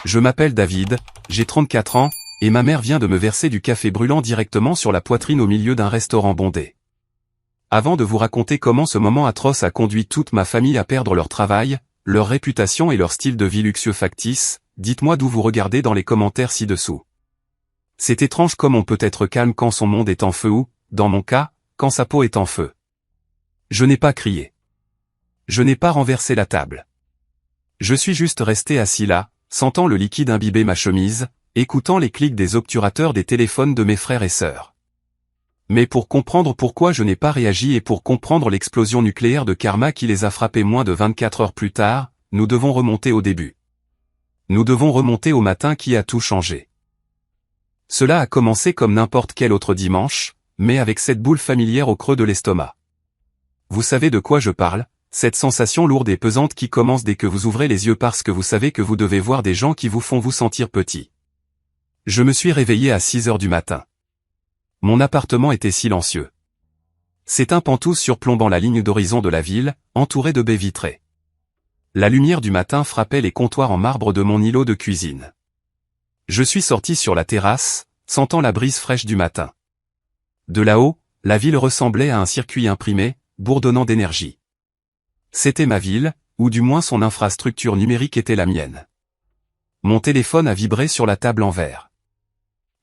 Je m'appelle David, j'ai 34 ans, et ma mère vient de me verser du café brûlant directement sur la poitrine au milieu d'un restaurant bondé. Avant de vous raconter comment ce moment atroce a conduit toute ma famille à perdre leur travail, leur réputation et leur style de vie luxueux factice, dites-moi d'où vous regardez dans les commentaires ci-dessous. C'est étrange comme on peut être calme quand son monde est en feu ou, dans mon cas, quand sa peau est en feu. Je n'ai pas crié. Je n'ai pas renversé la table. Je suis juste resté assis là, sentant le liquide imbiber ma chemise, écoutant les clics des obturateurs des téléphones de mes frères et sœurs. Mais pour comprendre pourquoi je n'ai pas réagi et pour comprendre l'explosion nucléaire de karma qui les a frappés moins de 24 heures plus tard, nous devons remonter au début. Nous devons remonter au matin qui a tout changé. Cela a commencé comme n'importe quel autre dimanche, mais avec cette boule familière au creux de l'estomac. Vous savez de quoi je parle, cette sensation lourde et pesante qui commence dès que vous ouvrez les yeux parce que vous savez que vous devez voir des gens qui vous font vous sentir petit. Je me suis réveillé à 6 heures du matin. Mon appartement était silencieux. C'est un pantouse surplombant la ligne d'horizon de la ville, entouré de baies vitrées. La lumière du matin frappait les comptoirs en marbre de mon îlot de cuisine. Je suis sorti sur la terrasse, sentant la brise fraîche du matin. De là-haut, la ville ressemblait à un circuit imprimé, bourdonnant d'énergie. C'était ma ville, ou du moins son infrastructure numérique était la mienne. Mon téléphone a vibré sur la table en verre.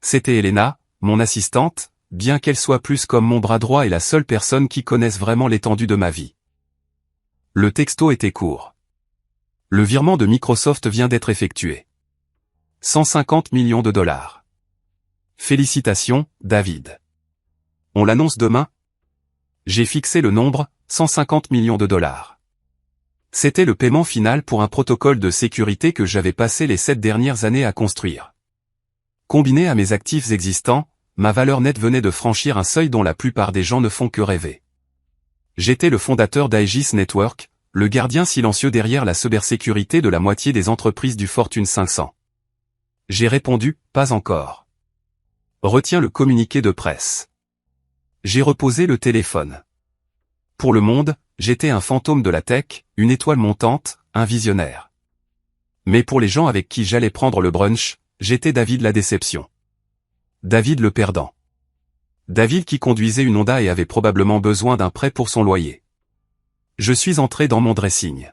C'était Elena, mon assistante, bien qu'elle soit plus comme mon bras droit et la seule personne qui connaisse vraiment l'étendue de ma vie. Le texto était court. Le virement de Microsoft vient d'être effectué. 150 millions de dollars. Félicitations, David. On l'annonce demain? J'ai fixé le nombre, 150 millions de dollars. C'était le paiement final pour un protocole de sécurité que j'avais passé les 7 dernières années à construire. Combiné à mes actifs existants, ma valeur nette venait de franchir un seuil dont la plupart des gens ne font que rêver. J'étais le fondateur d'Aegis Network, le gardien silencieux derrière la cybersécurité de la moitié des entreprises du Fortune 500. J'ai répondu, pas encore. Retiens le communiqué de presse. J'ai reposé le téléphone. Pour le monde, j'étais un fantôme de la tech, une étoile montante, un visionnaire. Mais pour les gens avec qui j'allais prendre le brunch, j'étais David la déception. David le perdant. David qui conduisait une Honda et avait probablement besoin d'un prêt pour son loyer. Je suis entré dans mon dressing.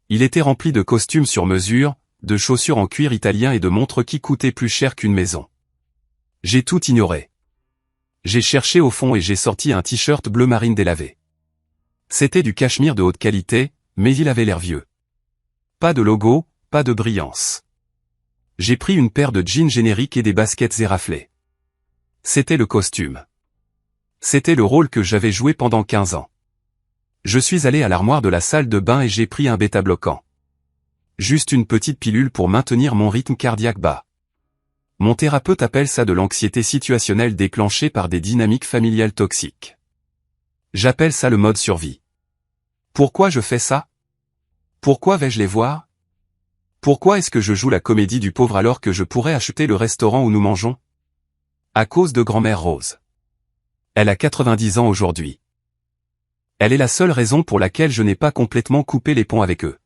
Il était rempli de costumes sur mesure, de chaussures en cuir italien et de montres qui coûtaient plus cher qu'une maison. J'ai tout ignoré. J'ai cherché au fond et j'ai sorti un t-shirt bleu marine délavé. C'était du cachemire de haute qualité, mais il avait l'air vieux. Pas de logo, pas de brillance. J'ai pris une paire de jeans génériques et des baskets éraflées. C'était le costume. C'était le rôle que j'avais joué pendant 15 ans. Je suis allé à l'armoire de la salle de bain et j'ai pris un bêta-bloquant. Juste une petite pilule pour maintenir mon rythme cardiaque bas. Mon thérapeute appelle ça de l'anxiété situationnelle déclenchée par des dynamiques familiales toxiques. J'appelle ça le mode survie. Pourquoi je fais ça? Pourquoi vais-je les voir? Pourquoi est-ce que je joue la comédie du pauvre alors que je pourrais acheter le restaurant où nous mangeons? À cause de grand-mère Rose. Elle a 90 ans aujourd'hui. Elle est la seule raison pour laquelle je n'ai pas complètement coupé les ponts avec eux.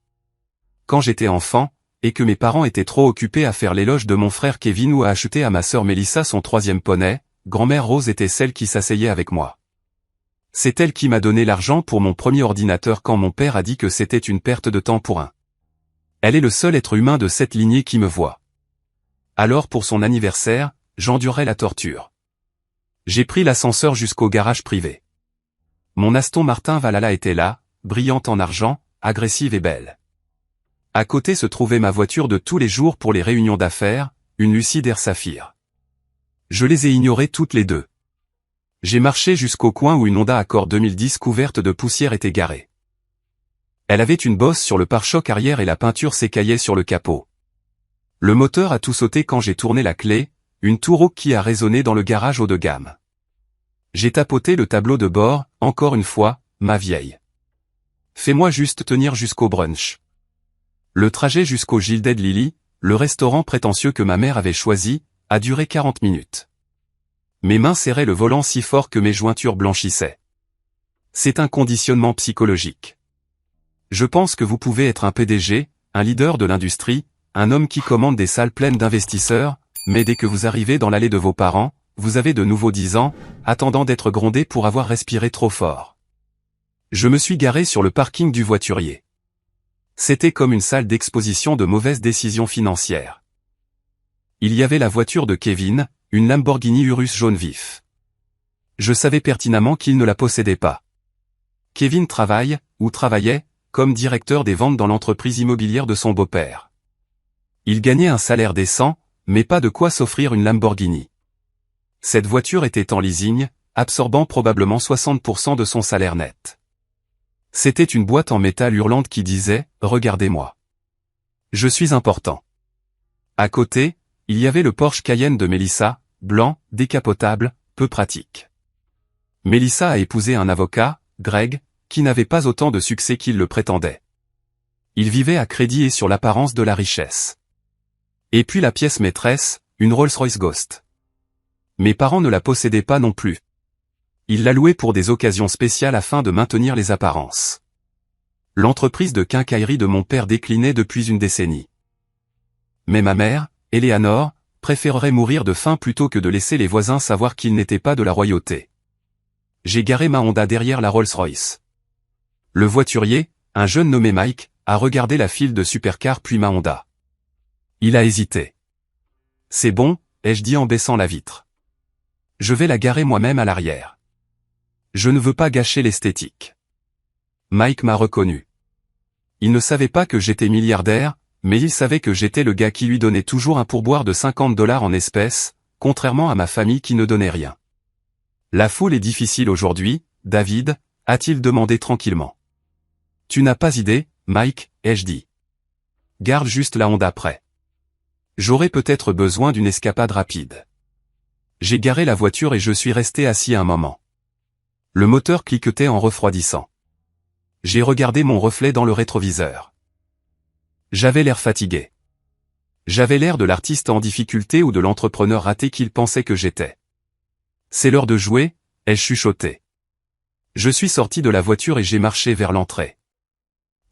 Quand j'étais enfant, et que mes parents étaient trop occupés à faire l'éloge de mon frère Kevin ou à acheter à ma sœur Mélissa son 3e poney, grand-mère Rose était celle qui s'asseyait avec moi. C'est elle qui m'a donné l'argent pour mon premier ordinateur quand mon père a dit que c'était une perte de temps pour un. Elle est le seul être humain de cette lignée qui me voit. Alors pour son anniversaire, j'endurais la torture. J'ai pris l'ascenseur jusqu'au garage privé. Mon Aston Martin Valhalla était là, brillante en argent, agressive et belle. À côté se trouvait ma voiture de tous les jours pour les réunions d'affaires, une Lucide Air Saphir. Je les ai ignorées toutes les deux. J'ai marché jusqu'au coin où une Honda Accord 2010 couverte de poussière était garée. Elle avait une bosse sur le pare-choc arrière et la peinture s'écaillait sur le capot. Le moteur a tout sauté quand j'ai tourné la clé, une Touareg qui a résonné dans le garage haut de gamme. J'ai tapoté le tableau de bord, encore une fois, ma vieille. Fais-moi juste tenir jusqu'au brunch. Le trajet jusqu'au Gilded Lily, le restaurant prétentieux que ma mère avait choisi, a duré 40 minutes. Mes mains serraient le volant si fort que mes jointures blanchissaient. C'est un conditionnement psychologique. Je pense que vous pouvez être un PDG, un leader de l'industrie, un homme qui commande des salles pleines d'investisseurs, mais dès que vous arrivez dans l'allée de vos parents, vous avez de nouveau 10 ans, attendant d'être grondé pour avoir respiré trop fort. Je me suis garé sur le parking du voiturier. C'était comme une salle d'exposition de mauvaises décisions financières. Il y avait la voiture de Kevin, une Lamborghini Urus jaune vif. Je savais pertinemment qu'il ne la possédait pas. Kevin travaille, ou travaillait, comme directeur des ventes dans l'entreprise immobilière de son beau-père. Il gagnait un salaire décent, mais pas de quoi s'offrir une Lamborghini. Cette voiture était en leasing, absorbant probablement 60% de son salaire net. C'était une boîte en métal hurlante qui disait « Regardez-moi. Je suis important ». À côté, il y avait le Porsche Cayenne de Mélissa, blanc, décapotable, peu pratique. Mélissa a épousé un avocat, Greg, qui n'avait pas autant de succès qu'il le prétendait. Il vivait à crédit et sur l'apparence de la richesse. Et puis la pièce maîtresse, une Rolls-Royce Ghost. Mes parents ne la possédaient pas non plus. Ils la louaient pour des occasions spéciales afin de maintenir les apparences. L'entreprise de quincaillerie de mon père déclinait depuis une décennie. Mais ma mère, Eleanor, préférerait mourir de faim plutôt que de laisser les voisins savoir qu'ils n'étaient pas de la royauté. J'ai garé ma Honda derrière la Rolls-Royce. Le voiturier, un jeune nommé Mike, a regardé la file de supercars puis ma Honda. Il a hésité. « C'est bon », ai-je dit en baissant la vitre. « Je vais la garer moi-même à l'arrière. Je ne veux pas gâcher l'esthétique. » Mike m'a reconnu. Il ne savait pas que j'étais milliardaire, mais il savait que j'étais le gars qui lui donnait toujours un pourboire de $50 en espèces, contrairement à ma famille qui ne donnait rien. « La foule est difficile aujourd'hui, David », a-t-il demandé tranquillement. « Tu n'as pas idée, Mike, ai-je dit. Garde juste la Honda près. J'aurai peut-être besoin d'une escapade rapide. » J'ai garé la voiture et je suis resté assis un moment. Le moteur cliquetait en refroidissant. J'ai regardé mon reflet dans le rétroviseur. J'avais l'air fatigué. J'avais l'air de l'artiste en difficulté ou de l'entrepreneur raté qu'il pensait que j'étais. « C'est l'heure de jouer », ai-je chuchoté. Je suis sorti de la voiture et j'ai marché vers l'entrée.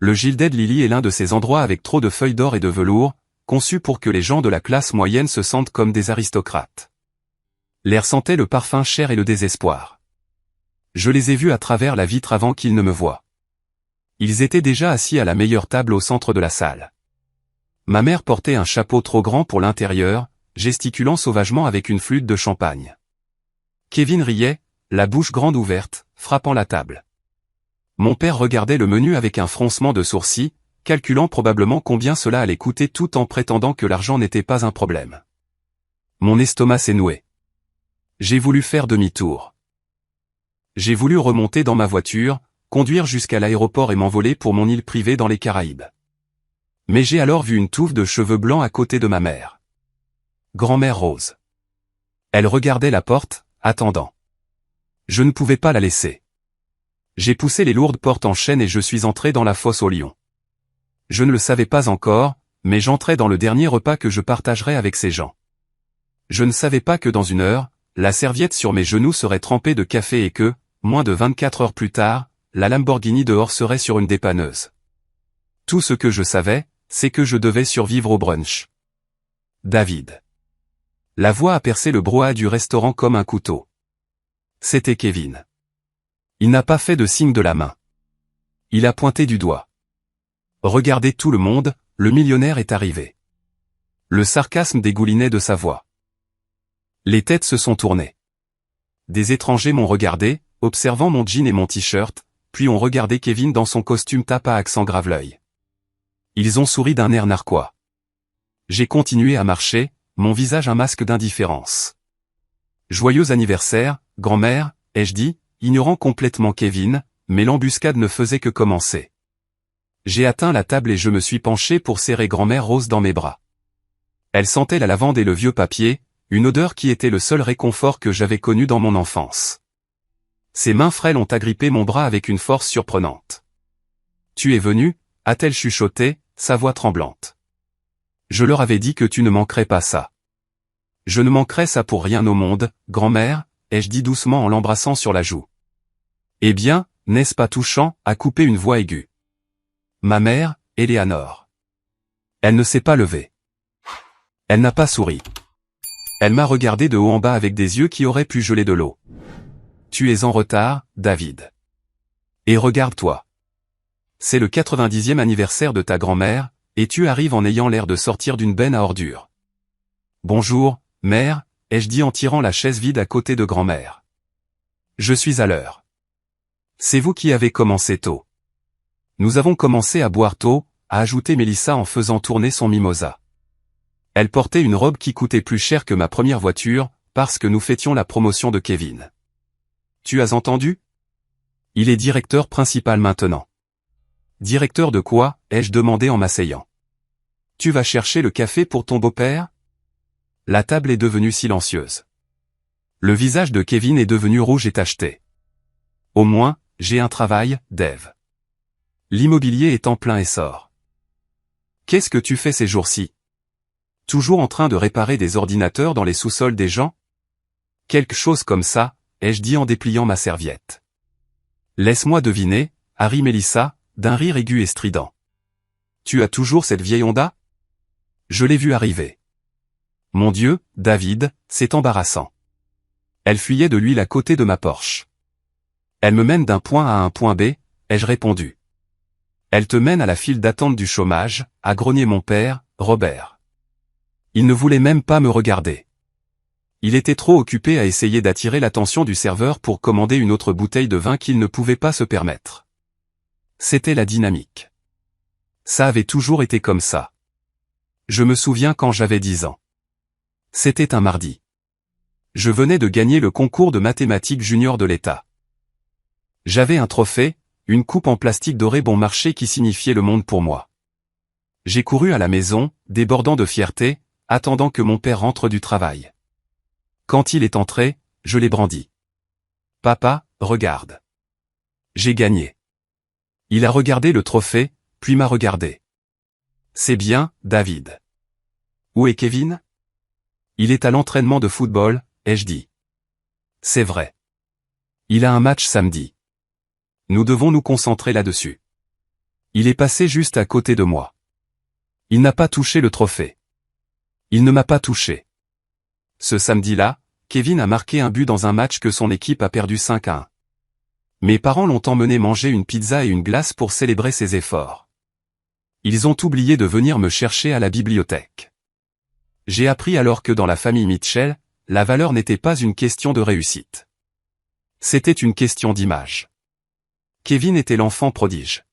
Le Gilded Lily est l'un de ces endroits avec trop de feuilles d'or et de velours, conçus pour que les gens de la classe moyenne se sentent comme des aristocrates. L'air sentait le parfum cher et le désespoir. Je les ai vus à travers la vitre avant qu'ils ne me voient. Ils étaient déjà assis à la meilleure table au centre de la salle. Ma mère portait un chapeau trop grand pour l'intérieur, gesticulant sauvagement avec une flûte de champagne. Kevin riait, la bouche grande ouverte, frappant la table. Mon père regardait le menu avec un froncement de sourcils, calculant probablement combien cela allait coûter tout en prétendant que l'argent n'était pas un problème. Mon estomac s'est noué. J'ai voulu faire demi-tour. J'ai voulu remonter dans ma voiture, conduire jusqu'à l'aéroport et m'envoler pour mon île privée dans les Caraïbes. Mais j'ai alors vu une touffe de cheveux blancs à côté de ma mère. Grand-mère Rose. Elle regardait la porte, attendant. Je ne pouvais pas la laisser. J'ai poussé les lourdes portes en chêne et je suis entré dans la fosse aux lions. Je ne le savais pas encore, mais j'entrais dans le dernier repas que je partagerais avec ces gens. Je ne savais pas que dans une heure, la serviette sur mes genoux serait trempée de café et que, moins de 24 heures plus tard, la Lamborghini dehors serait sur une dépanneuse. Tout ce que je savais, c'est que je devais survivre au brunch. David. La voix a percé le brouhaha du restaurant comme un couteau. C'était Kevin. Il n'a pas fait de signe de la main. Il a pointé du doigt. Regardez tout le monde, le millionnaire est arrivé. Le sarcasme dégoulinait de sa voix. Les têtes se sont tournées. Des étrangers m'ont regardé, observant mon jean et mon t-shirt, puis ont regardé Kevin dans son costume tape à accent grave-l'œil. Ils ont souri d'un air narquois. J'ai continué à marcher, mon visage un masque d'indifférence. Joyeux anniversaire, grand-mère, ai-je dit, ignorant complètement Kevin, mais l'embuscade ne faisait que commencer. J'ai atteint la table et je me suis penché pour serrer grand-mère Rose dans mes bras. Elle sentait la lavande et le vieux papier, une odeur qui était le seul réconfort que j'avais connu dans mon enfance. Ses mains frêles ont agrippé mon bras avec une force surprenante. « Tu es venu ?» a-t-elle chuchoté, sa voix tremblante. « Je leur avais dit que tu ne manquerais pas ça. »« Je ne manquerais ça pour rien au monde, grand-mère, » ai-je dit doucement en l'embrassant sur la joue. « Eh bien, n'est-ce pas touchant ?» a coupé une voix aiguë. « Ma mère, Eleanor. » Elle ne s'est pas levée. Elle n'a pas souri. Elle m'a regardé de haut en bas avec des yeux qui auraient pu geler de l'eau. Tu es en retard, David. Et regarde-toi. C'est le 90e anniversaire de ta grand-mère, et tu arrives en ayant l'air de sortir d'une benne à ordures. Bonjour, mère, ai-je dit en tirant la chaise vide à côté de grand-mère. Je suis à l'heure. C'est vous qui avez commencé tôt. Nous avons commencé à boire tôt, a ajouté Mélissa en faisant tourner son mimosa. Elle portait une robe qui coûtait plus cher que ma première voiture, parce que nous fêtions la promotion de Kevin. Tu as entendu? Il est directeur principal maintenant. Directeur de quoi? Ai-je demandé en m'asseyant. Tu vas chercher le café pour ton beau-père? La table est devenue silencieuse. Le visage de Kevin est devenu rouge et tacheté. Au moins, j'ai un travail, Dave. L'immobilier est en plein essor. Qu'est-ce que tu fais ces jours-ci? Toujours en train de réparer des ordinateurs dans les sous-sols des gens? Quelque chose comme ça, ai-je dit en dépliant ma serviette. Laisse-moi deviner, a ri Mélissa, d'un rire aigu et strident. Tu as toujours cette vieille Honda? Je l'ai vue arriver. Mon Dieu, David, c'est embarrassant. Elle fuyait de l'huile à côté de ma Porsche. Elle me mène d'un point à un point B, ai-je répondu. Elle te mène à la file d'attente du chômage, a grogné mon père, Robert. Il ne voulait même pas me regarder. Il était trop occupé à essayer d'attirer l'attention du serveur pour commander une autre bouteille de vin qu'il ne pouvait pas se permettre. C'était la dynamique. Ça avait toujours été comme ça. Je me souviens quand j'avais 10 ans. C'était un mardi. Je venais de gagner le concours de mathématiques junior de l'État. J'avais un trophée, une coupe en plastique doré bon marché qui signifiait le monde pour moi. J'ai couru à la maison, débordant de fierté, attendant que mon père rentre du travail. Quand il est entré, je l'ai brandi. Papa, regarde. J'ai gagné. Il a regardé le trophée, puis m'a regardé. C'est bien, David. Où est Kevin? Il est à l'entraînement de football, ai-je dit. C'est vrai. Il a un match samedi. Nous devons nous concentrer là-dessus. Il est passé juste à côté de moi. Il n'a pas touché le trophée. Il ne m'a pas touché. Ce samedi-là, Kevin a marqué un but dans un match que son équipe a perdu 5-1. Mes parents l'ont emmené manger une pizza et une glace pour célébrer ses efforts. Ils ont oublié de venir me chercher à la bibliothèque. J'ai appris alors que dans la famille Mitchell, la valeur n'était pas une question de réussite. C'était une question d'image. Kevin était l'enfant prodige.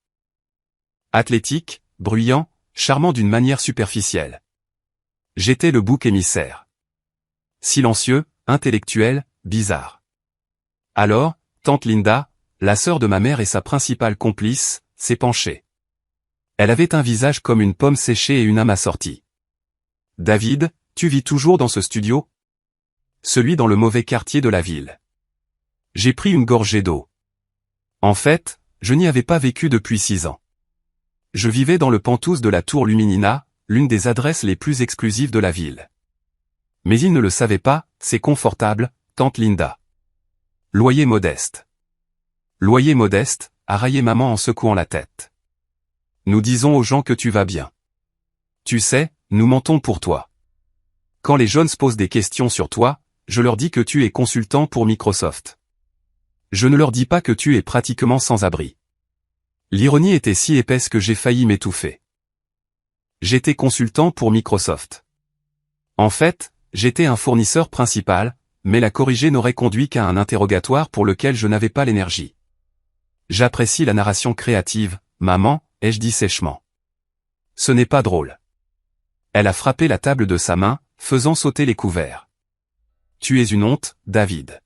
Athlétique, bruyant, charmant d'une manière superficielle. J'étais le bouc émissaire. Silencieux, intellectuel, bizarre. Alors, tante Linda, la sœur de ma mère et sa principale complice, s'est penchée. Elle avait un visage comme une pomme séchée et une âme assortie. David, tu vis toujours dans ce studio? Celui dans le mauvais quartier de la ville. J'ai pris une gorgée d'eau. En fait, je n'y avais pas vécu depuis 6 ans. Je vivais dans le penthouse de la tour Luminina, l'une des adresses les plus exclusives de la ville. Mais il ne le savait pas, c'est confortable, tante Linda. Loyer modeste. Loyer modeste, a raillé maman en secouant la tête. Nous disons aux gens que tu vas bien. Tu sais, nous mentons pour toi. Quand les jeunes se posent des questions sur toi, je leur dis que tu es consultant pour Microsoft. Je ne leur dis pas que tu es pratiquement sans abri. L'ironie était si épaisse que j'ai failli m'étouffer. J'étais consultant pour Microsoft. En fait, j'étais un fournisseur principal, mais la corrigée n'aurait conduit qu'à un interrogatoire pour lequel je n'avais pas l'énergie. J'apprécie la narration créative, maman, ai-je dit sèchement. Ce n'est pas drôle. Elle a frappé la table de sa main, faisant sauter les couverts. Tu es une honte, David.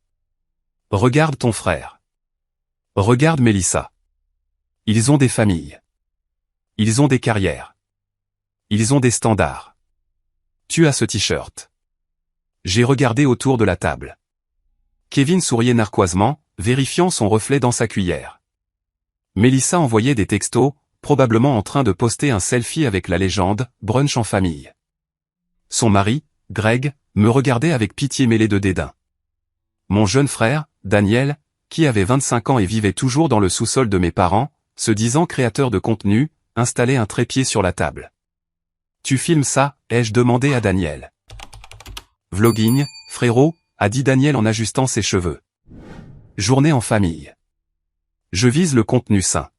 Regarde ton frère. Regarde Mélissa. Ils ont des familles. Ils ont des carrières. Ils ont des standards. Tu as ce t-shirt. J'ai regardé autour de la table. Kevin souriait narquoisement, vérifiant son reflet dans sa cuillère. Mélissa envoyait des textos, probablement en train de poster un selfie avec la légende « brunch en famille ». Son mari, Greg, me regardait avec pitié mêlée de dédain. Mon jeune frère, Daniel, qui avait 25 ans et vivait toujours dans le sous-sol de mes parents, se disant créateur de contenu, installait un trépied sur la table. Tu filmes ça, ai-je demandé à Daniel. Vlogging, frérot, a dit Daniel en ajustant ses cheveux. Journée en famille. Je vise le contenu sain.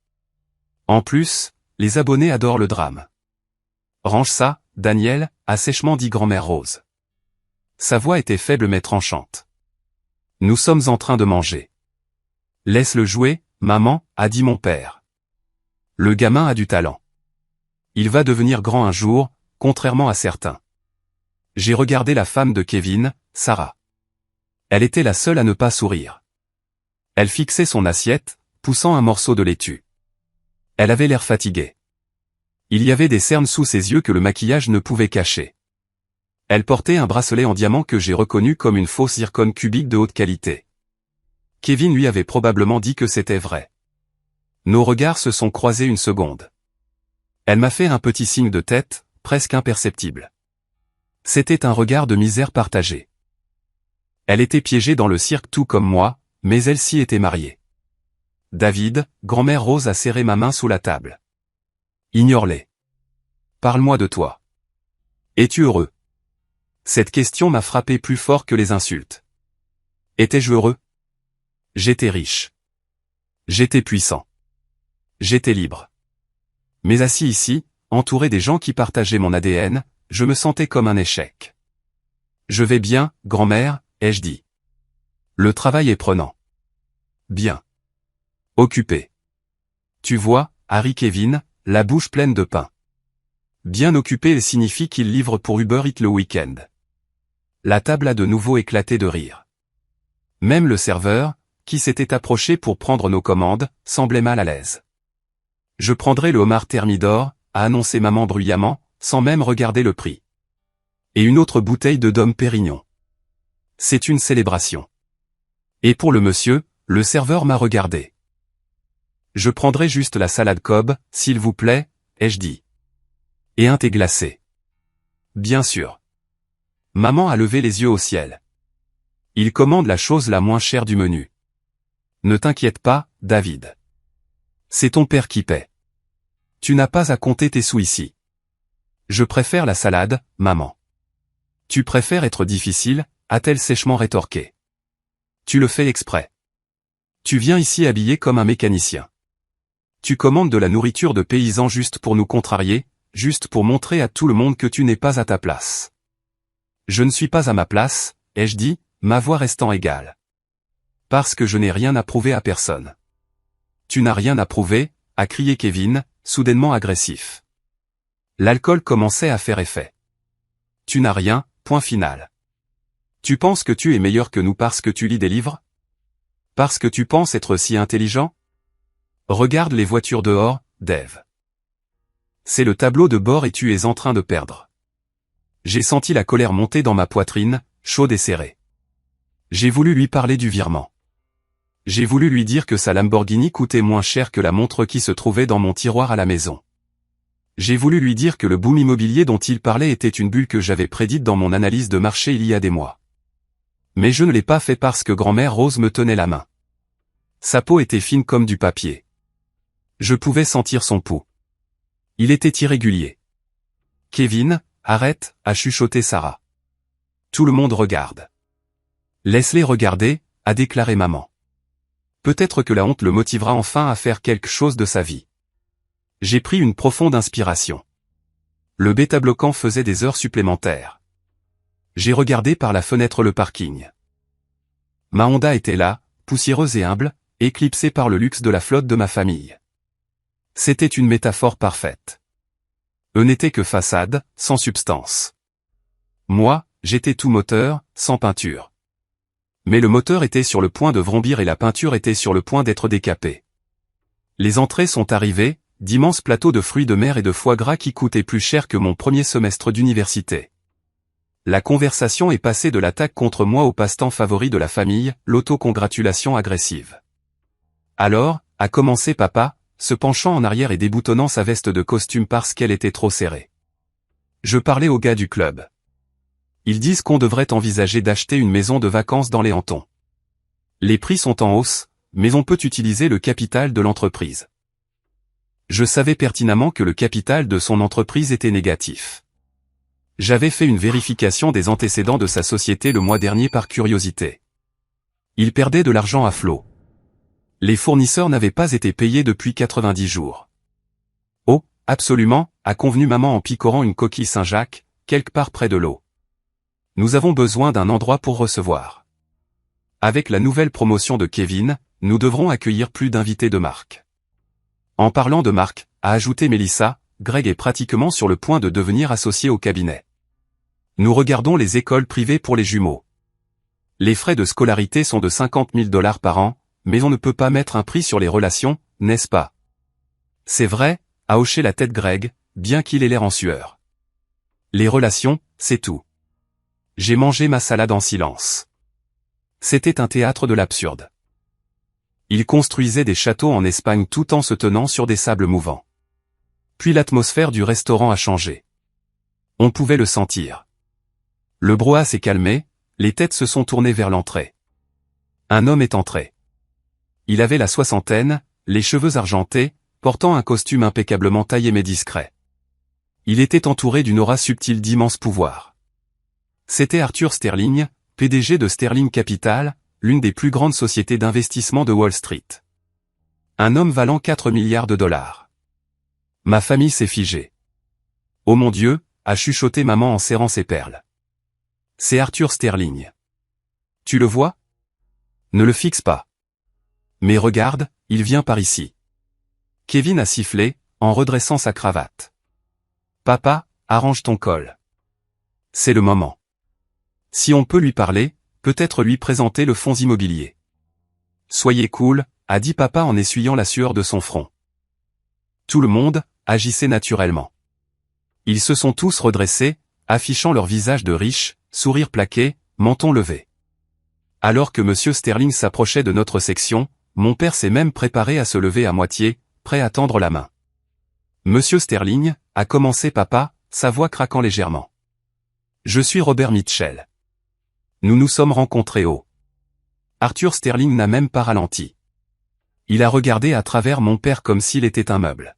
En plus, les abonnés adorent le drame. Range ça, Daniel, a sèchement dit grand-mère Rose. Sa voix était faible mais tranchante. Nous sommes en train de manger. Laisse-le jouer, maman, a dit mon père. Le gamin a du talent. Il va devenir grand un jour, contrairement à certains. J'ai regardé la femme de Kevin, Sarah. Elle était la seule à ne pas sourire. Elle fixait son assiette, poussant un morceau de laitue. Elle avait l'air fatiguée. Il y avait des cernes sous ses yeux que le maquillage ne pouvait cacher. Elle portait un bracelet en diamant que j'ai reconnu comme une fausse zircone cubique de haute qualité. Kevin lui avait probablement dit que c'était vrai. Nos regards se sont croisés une seconde. Elle m'a fait un petit signe de tête, presque imperceptible. C'était un regard de misère partagée. Elle était piégée dans le cirque tout comme moi, mais elle s'y était mariée. David, grand-mère Rose a serré ma main sous la table. Ignore-les. Parle-moi de toi. Es-tu heureux? Cette question m'a frappé plus fort que les insultes. Étais-je heureux? J'étais riche. J'étais puissant. J'étais libre. Mais assis ici, entouré des gens qui partageaient mon ADN, je me sentais comme un échec. Je vais bien, grand-mère, ai-je dit. Le travail est prenant. Bien. Occupé. Tu vois, Harry Kevin, la bouche pleine de pain. Bien occupé signifie qu'il livre pour Uber Eats le week-end. La table a de nouveau éclaté de rire. Même le serveur, qui s'était approché pour prendre nos commandes, semblait mal à l'aise. Je prendrai le homard thermidor, a annoncé maman bruyamment, sans même regarder le prix. Et une autre bouteille de Dom Pérignon. C'est une célébration. Et pour le monsieur, le serveur m'a regardé. Je prendrai juste la salade Cobb, s'il vous plaît, ai-je dit. Et un thé glacé. Bien sûr. Maman a levé les yeux au ciel. Il commande la chose la moins chère du menu. Ne t'inquiète pas, David. C'est ton père qui paie. Tu n'as pas à compter tes sous ici. Je préfère la salade, maman. Tu préfères être difficile, a-t-elle sèchement rétorqué. Tu le fais exprès. Tu viens ici habillé comme un mécanicien. Tu commandes de la nourriture de paysans juste pour nous contrarier, juste pour montrer à tout le monde que tu n'es pas à ta place. Je ne suis pas à ma place, ai-je dit, ma voix restant égale. Parce que je n'ai rien à prouver à personne. Tu n'as rien à prouver, a crié Kevin, soudainement agressif. L'alcool commençait à faire effet. Tu n'as rien, point final. Tu penses que tu es meilleur que nous parce que tu lis des livres? Parce que tu penses être si intelligent? Regarde les voitures dehors, Dave. C'est le tableau de bord et tu es en train de perdre. J'ai senti la colère monter dans ma poitrine, chaude et serrée. J'ai voulu lui parler du virement. J'ai voulu lui dire que sa Lamborghini coûtait moins cher que la montre qui se trouvait dans mon tiroir à la maison. J'ai voulu lui dire que le boom immobilier dont il parlait était une bulle que j'avais prédite dans mon analyse de marché il y a des mois. Mais je ne l'ai pas fait parce que grand-mère Rose me tenait la main. Sa peau était fine comme du papier. Je pouvais sentir son pouls. Il était irrégulier. Kevin, arrête, a chuchoté Sarah. Tout le monde regarde. Laisse-les regarder, a déclaré maman. Peut-être que la honte le motivera enfin à faire quelque chose de sa vie. J'ai pris une profonde inspiration. Le bêta-bloquant faisait des heures supplémentaires. J'ai regardé par la fenêtre le parking. Ma Honda était là, poussiéreuse et humble, éclipsée par le luxe de la flotte de ma famille. C'était une métaphore parfaite. Eux n'étaient que façade, sans substance. Moi, j'étais tout moteur, sans peinture. Mais le moteur était sur le point de vrombir et la peinture était sur le point d'être décapée. Les entrées sont arrivées, d'immenses plateaux de fruits de mer et de foie gras qui coûtaient plus cher que mon premier semestre d'université. La conversation est passée de l'attaque contre moi au passe-temps favori de la famille, l'autocongratulation agressive. Alors, a commencé papa, se penchant en arrière et déboutonnant sa veste de costume parce qu'elle était trop serrée. Je parlais aux gars du club. Ils disent qu'on devrait envisager d'acheter une maison de vacances dans les Hantons. Les prix sont en hausse, mais on peut utiliser le capital de l'entreprise. Je savais pertinemment que le capital de son entreprise était négatif. J'avais fait une vérification des antécédents de sa société le mois dernier par curiosité. Il perdait de l'argent à flot. Les fournisseurs n'avaient pas été payés depuis 90 jours. Oh, absolument, a convenu maman en picorant une coquille Saint-Jacques, quelque part près de l'eau. Nous avons besoin d'un endroit pour recevoir. Avec la nouvelle promotion de Kevin, nous devrons accueillir plus d'invités de marque. En parlant de marque, a ajouté Mélissa, Greg est pratiquement sur le point de devenir associé au cabinet. Nous regardons les écoles privées pour les jumeaux. Les frais de scolarité sont de 50 000 $ par an, mais on ne peut pas mettre un prix sur les relations, n'est-ce pas? C'est vrai, a hoché la tête Greg, bien qu'il ait l'air en sueur. Les relations, c'est tout. J'ai mangé ma salade en silence. C'était un théâtre de l'absurde. Il construisait des châteaux en Espagne tout en se tenant sur des sables mouvants. Puis l'atmosphère du restaurant a changé. On pouvait le sentir. Le brouhaha s'est calmé, les têtes se sont tournées vers l'entrée. Un homme est entré. Il avait la soixantaine, les cheveux argentés, portant un costume impeccablement taillé mais discret. Il était entouré d'une aura subtile d'immense pouvoir. C'était Arthur Sterling, PDG de Sterling Capital, l'une des plus grandes sociétés d'investissement de Wall Street. Un homme valant 4 milliards de $. Ma famille s'est figée. Oh mon Dieu, a chuchoté maman en serrant ses perles. C'est Arthur Sterling. Tu le vois? Ne le fixe pas. Mais regarde, il vient par ici. Kevin a sifflé, en redressant sa cravate. Papa, arrange ton col. C'est le moment. Si on peut lui parler, peut-être lui présenter le fonds immobilier. Soyez cool, a dit papa en essuyant la sueur de son front. Tout le monde agissait naturellement. Ils se sont tous redressés, affichant leur visage de riches, sourire plaqué, menton levé. Alors que monsieur Sterling s'approchait de notre section, mon père s'est même préparé à se lever à moitié, prêt à tendre la main. Monsieur Sterling, a commencé papa, sa voix craquant légèrement. Je suis Robert Mitchell. Nous nous sommes rencontrés au. Arthur Sterling n'a même pas ralenti. Il a regardé à travers mon père comme s'il était un meuble.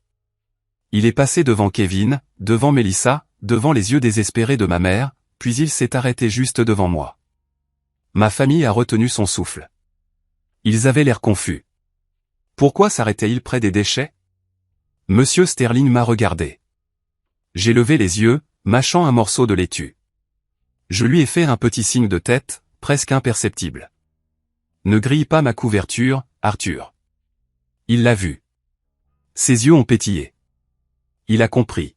Il est passé devant Kevin, devant Mélissa, devant les yeux désespérés de ma mère, puis il s'est arrêté juste devant moi. Ma famille a retenu son souffle. Ils avaient l'air confus. Pourquoi s'arrêtait-il près des déchets? Monsieur Sterling m'a regardé. J'ai levé les yeux, mâchant un morceau de laitue. Je lui ai fait un petit signe de tête, presque imperceptible. Ne grille pas ma couverture, Arthur. Il l'a vu. Ses yeux ont pétillé. Il a compris.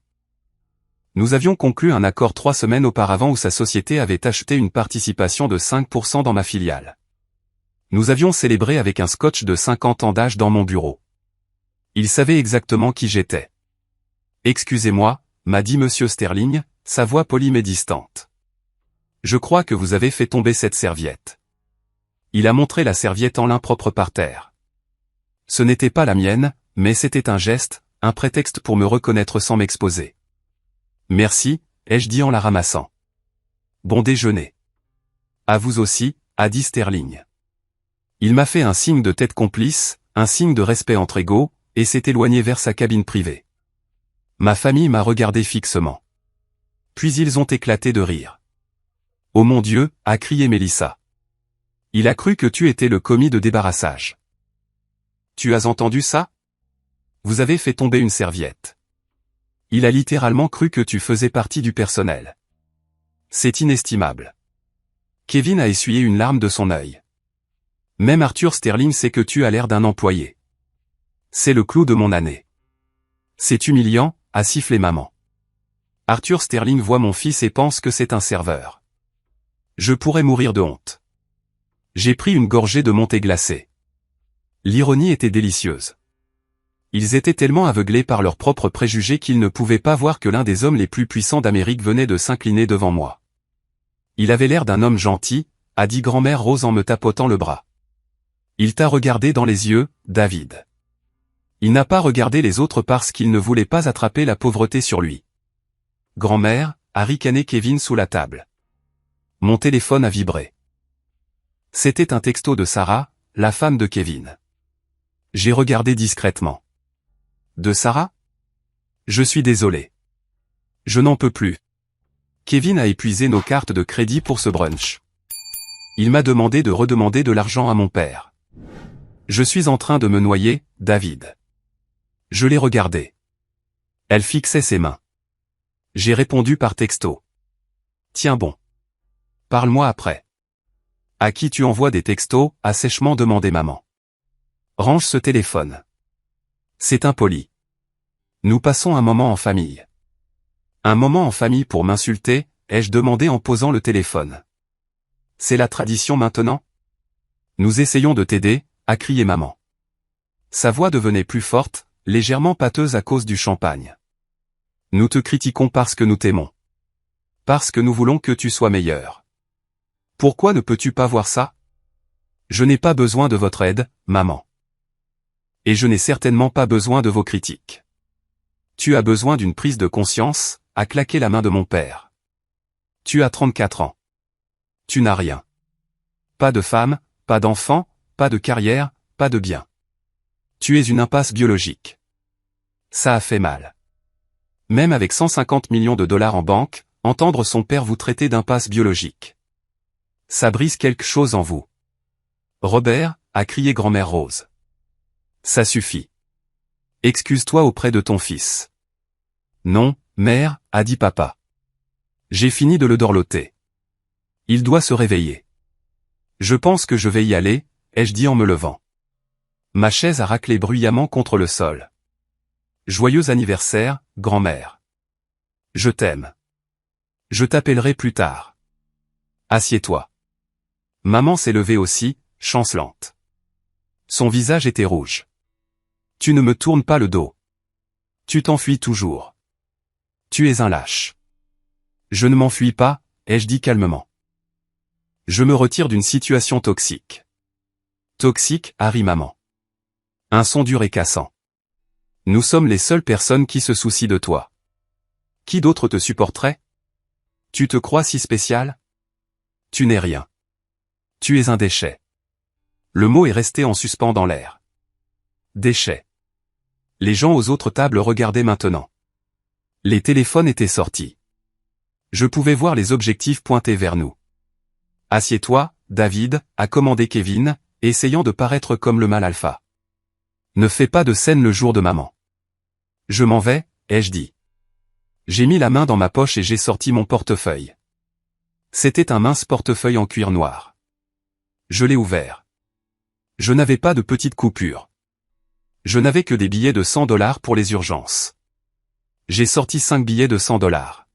Nous avions conclu un accord 3 semaines auparavant où sa société avait acheté une participation de 5% dans ma filiale. Nous avions célébré avec un scotch de 50 ans d'âge dans mon bureau. Il savait exactement qui j'étais. Excusez-moi, m'a dit monsieur Sterling, sa voix polie mais distante. Je crois que vous avez fait tomber cette serviette. Il a montré la serviette en lin propre par terre. Ce n'était pas la mienne, mais c'était un geste, un prétexte pour me reconnaître sans m'exposer. Merci, ai-je dit en la ramassant. Bon déjeuner. À vous aussi, a dit Sterling. Il m'a fait un signe de tête complice, un signe de respect entre égaux, et s'est éloigné vers sa cabine privée. Ma famille m'a regardé fixement. Puis ils ont éclaté de rire. Oh mon Dieu, a crié Mélissa. Il a cru que tu étais le commis de débarrassage. Tu as entendu ça? Vous avez fait tomber une serviette. Il a littéralement cru que tu faisais partie du personnel. C'est inestimable. Kevin a essuyé une larme de son œil. Même Arthur Sterling sait que tu as l'air d'un employé. C'est le clou de mon année. C'est humiliant, a sifflé maman. Arthur Sterling voit mon fils et pense que c'est un serveur. Je pourrais mourir de honte. J'ai pris une gorgée de montée glacée. L'ironie était délicieuse. Ils étaient tellement aveuglés par leurs propres préjugés qu'ils ne pouvaient pas voir que l'un des hommes les plus puissants d'Amérique venait de s'incliner devant moi. Il avait l'air d'un homme gentil, a dit grand-mère Rose en me tapotant le bras. Il t'a regardé dans les yeux, David. Il n'a pas regardé les autres parce qu'il ne voulait pas attraper la pauvreté sur lui. Grand-mère, a ricané Kevin sous la table. Mon téléphone a vibré. C'était un texto de Sarah, la femme de Kevin. J'ai regardé discrètement. De Sarah? Je suis désolé. Je n'en peux plus. Kevin a épuisé nos cartes de crédit pour ce brunch. Il m'a demandé de redemander de l'argent à mon père. Je suis en train de me noyer, David. Je l'ai regardée. Elle fixait ses mains. J'ai répondu par texto. Tiens bon. Parle-moi après. À qui tu envoies des textos, a sèchement demandé maman. Range ce téléphone. C'est impoli. Nous passons un moment en famille. Un moment en famille pour m'insulter, ai-je demandé en posant le téléphone. C'est la tradition maintenant? Nous essayons de t'aider, a crié maman. Sa voix devenait plus forte, légèrement pâteuse à cause du champagne. Nous te critiquons parce que nous t'aimons. Parce que nous voulons que tu sois meilleur. Pourquoi ne peux-tu pas voir ça? Je n'ai pas besoin de votre aide, maman. Et je n'ai certainement pas besoin de vos critiques. Tu as besoin d'une prise de conscience, a claqué la main de mon père. Tu as 34 ans. Tu n'as rien. Pas de femme, pas d'enfant, pas de carrière, pas de bien. Tu es une impasse biologique. Ça a fait mal. Même avec 150 millions de dollars en banque, entendre son père vous traiter d'impasse biologique. Ça brise quelque chose en vous. Robert, a crié grand-mère Rose. Ça suffit. Excuse-toi auprès de ton fils. Non, mère, a dit papa. J'ai fini de le dorloter. Il doit se réveiller. Je pense que je vais y aller, ai-je dit en me levant. Ma chaise a raclé bruyamment contre le sol. Joyeux anniversaire, grand-mère. Je t'aime. Je t'appellerai plus tard. Assieds-toi. Maman s'est levée aussi, chancelante. Son visage était rouge. Tu ne me tournes pas le dos. Tu t'enfuis toujours. Tu es un lâche. Je ne m'enfuis pas, ai-je dit calmement. Je me retire d'une situation toxique. Toxique, a ri maman. Un son dur et cassant. Nous sommes les seules personnes qui se soucient de toi. Qui d'autre te supporterait? Tu te crois si spécial? Tu n'es rien. Tu es un déchet. Le mot est resté en suspens dans l'air. Déchet. Les gens aux autres tables regardaient maintenant. Les téléphones étaient sortis. Je pouvais voir les objectifs pointés vers nous. Assieds-toi, David, a commandé Kevin, essayant de paraître comme le mâle alpha. Ne fais pas de scène le jour de maman. Je m'en vais, ai-je dit. J'ai mis la main dans ma poche et j'ai sorti mon portefeuille. C'était un mince portefeuille en cuir noir. Je l'ai ouvert. Je n'avais pas de petites coupures. Je n'avais que des billets de 100 $ pour les urgences. J'ai sorti 5 billets de 100 $.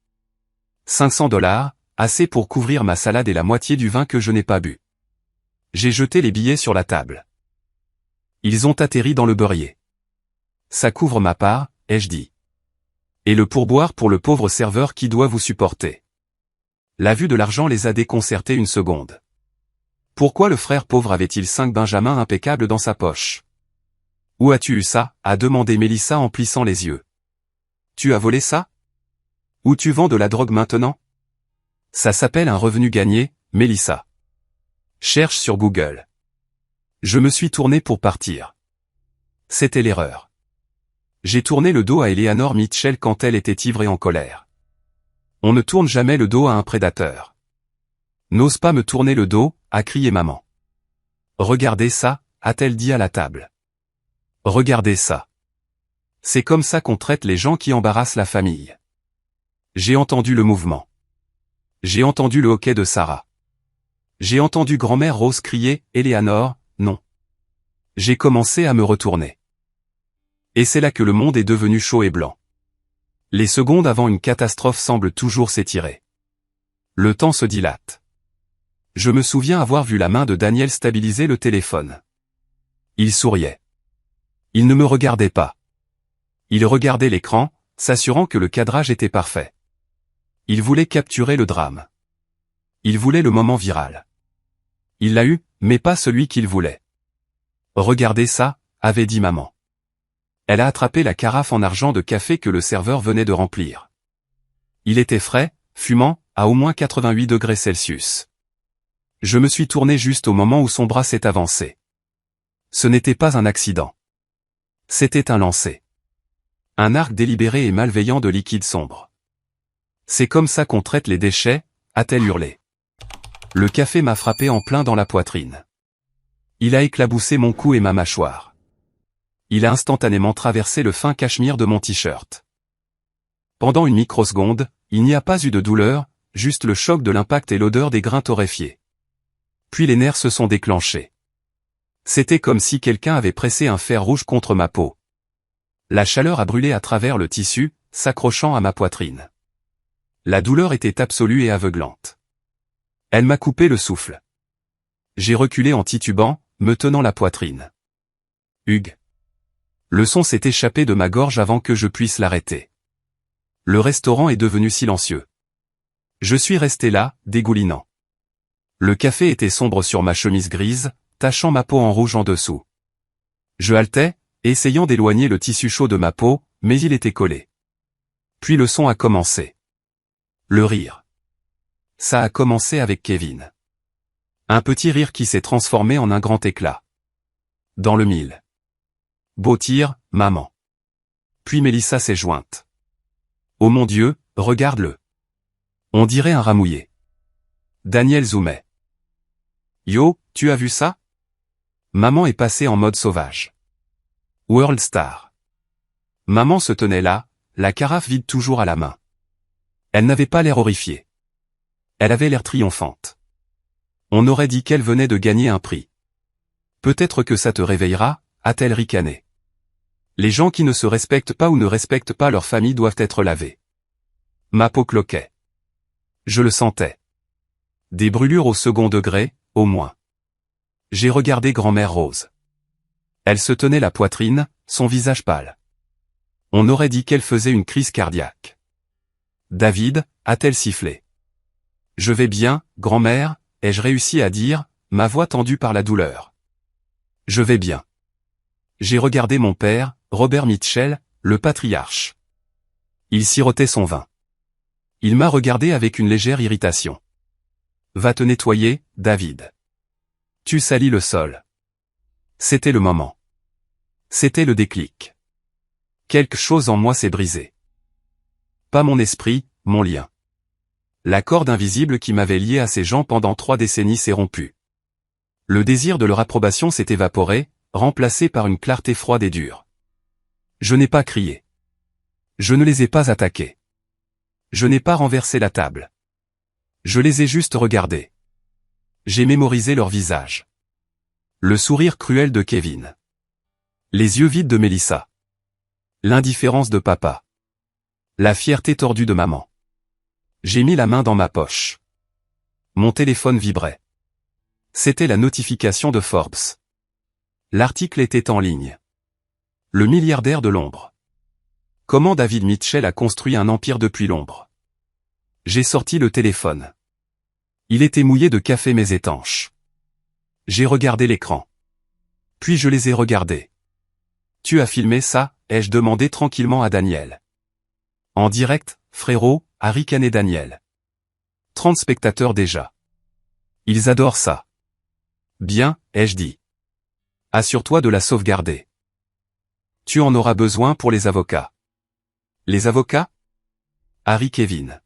500 $, assez pour couvrir ma salade et la moitié du vin que je n'ai pas bu. J'ai jeté les billets sur la table. Ils ont atterri dans le beurrier. Ça couvre ma part, ai-je dit. Et le pourboire pour le pauvre serveur qui doit vous supporter. La vue de l'argent les a déconcertés une seconde. Pourquoi le frère pauvre avait-il 5 benjamins impeccables dans sa poche? Où as-tu eu ça? A demandé Mélissa en plissant les yeux. Tu as volé ça? Où tu vends de la drogue maintenant? Ça s'appelle un revenu gagné, Mélissa. Cherche sur Google. Je me suis tourné pour partir. C'était l'erreur. J'ai tourné le dos à Eleanor Mitchell quand elle était ivre et en colère. On ne tourne jamais le dos à un prédateur. N'ose pas me tourner le dos, a crié maman. Regardez ça, a-t-elle dit à la table. Regardez ça. C'est comme ça qu'on traite les gens qui embarrassent la famille. J'ai entendu le mouvement. J'ai entendu le hoquet de Sarah. J'ai entendu grand-mère Rose crier, Eleanor, non. J'ai commencé à me retourner. Et c'est là que le monde est devenu chaud et blanc. Les secondes avant une catastrophe semblent toujours s'étirer. Le temps se dilate. Je me souviens avoir vu la main de Daniel stabiliser le téléphone. Il souriait. Il ne me regardait pas. Il regardait l'écran, s'assurant que le cadrage était parfait. Il voulait capturer le drame. Il voulait le moment viral. Il l'a eu, mais pas celui qu'il voulait. Regardez ça, avait dit maman. Elle a attrapé la carafe en argent de café que le serveur venait de remplir. Il était frais, fumant, à au moins 88 degrés Celsius. Je me suis tourné juste au moment où son bras s'est avancé. Ce n'était pas un accident. C'était un lancer. Un arc délibéré et malveillant de liquide sombre. C'est comme ça qu'on traite les déchets, a-t-elle hurlé. Le café m'a frappé en plein dans la poitrine. Il a éclaboussé mon cou et ma mâchoire. Il a instantanément traversé le fin cachemire de mon t-shirt. Pendant une microseconde, il n'y a pas eu de douleur, juste le choc de l'impact et l'odeur des grains torréfiés. Puis les nerfs se sont déclenchés. C'était comme si quelqu'un avait pressé un fer rouge contre ma peau. La chaleur a brûlé à travers le tissu, s'accrochant à ma poitrine. La douleur était absolue et aveuglante. Elle m'a coupé le souffle. J'ai reculé en titubant, me tenant la poitrine. Hugues. Le son s'est échappé de ma gorge avant que je puisse l'arrêter. Le restaurant est devenu silencieux. Je suis resté là, dégoulinant. Le café était sombre sur ma chemise grise, tachant ma peau en rouge en dessous. Je haletais, essayant d'éloigner le tissu chaud de ma peau, mais il était collé. Puis le son a commencé. Le rire. Ça a commencé avec Kevin. Un petit rire qui s'est transformé en un grand éclat. Dans le mille. Beau tir, maman. Puis Mélissa s'est jointe. Oh mon Dieu, regarde-le. On dirait un rat mouillé. Daniel zoomait. Yo, tu as vu ça? Maman est passée en mode sauvage. World Star. Maman se tenait là, la carafe vide toujours à la main. Elle n'avait pas l'air horrifiée. Elle avait l'air triomphante. On aurait dit qu'elle venait de gagner un prix. Peut-être que ça te réveillera, a-t-elle ricané. Les gens qui ne se respectent pas ou ne respectent pas leur famille doivent être lavés. Ma peau cloquait. Je le sentais. Des brûlures au second degré, au moins. J'ai regardé grand-mère Rose. Elle se tenait la poitrine, son visage pâle. On aurait dit qu'elle faisait une crise cardiaque. David, a-t-elle sifflé. Je vais bien, grand-mère, ai-je réussi à dire, ma voix tendue par la douleur. Je vais bien. J'ai regardé mon père, Robert Mitchell, le patriarche. Il sirotait son vin. Il m'a regardé avec une légère irritation. Va te nettoyer, David. Tu salis le sol. C'était le moment. C'était le déclic. Quelque chose en moi s'est brisé. Pas mon esprit, mon lien. La corde invisible qui m'avait lié à ces gens pendant 3 décennies s'est rompue. Le désir de leur approbation s'est évaporé, remplacé par une clarté froide et dure. Je n'ai pas crié. Je ne les ai pas attaqués. Je n'ai pas renversé la table. Je les ai juste regardés. J'ai mémorisé leur visage. Le sourire cruel de Kevin. Les yeux vides de Mélissa. L'indifférence de papa. La fierté tordue de maman. J'ai mis la main dans ma poche. Mon téléphone vibrait. C'était la notification de Forbes. L'article était en ligne. Le milliardaire de l'ombre. Comment David Mitchell a construit un empire depuis l'ombre. J'ai sorti le téléphone. Il était mouillé de café mais étanche. J'ai regardé l'écran. Puis je les ai regardés. Tu as filmé ça, ai-je demandé tranquillement à Daniel. En direct, frérot, a ricané Daniel. 30 spectateurs déjà. Ils adorent ça. Bien, ai-je dit. Assure-toi de la sauvegarder. Tu en auras besoin pour les avocats. Les avocats? Harry Kevin.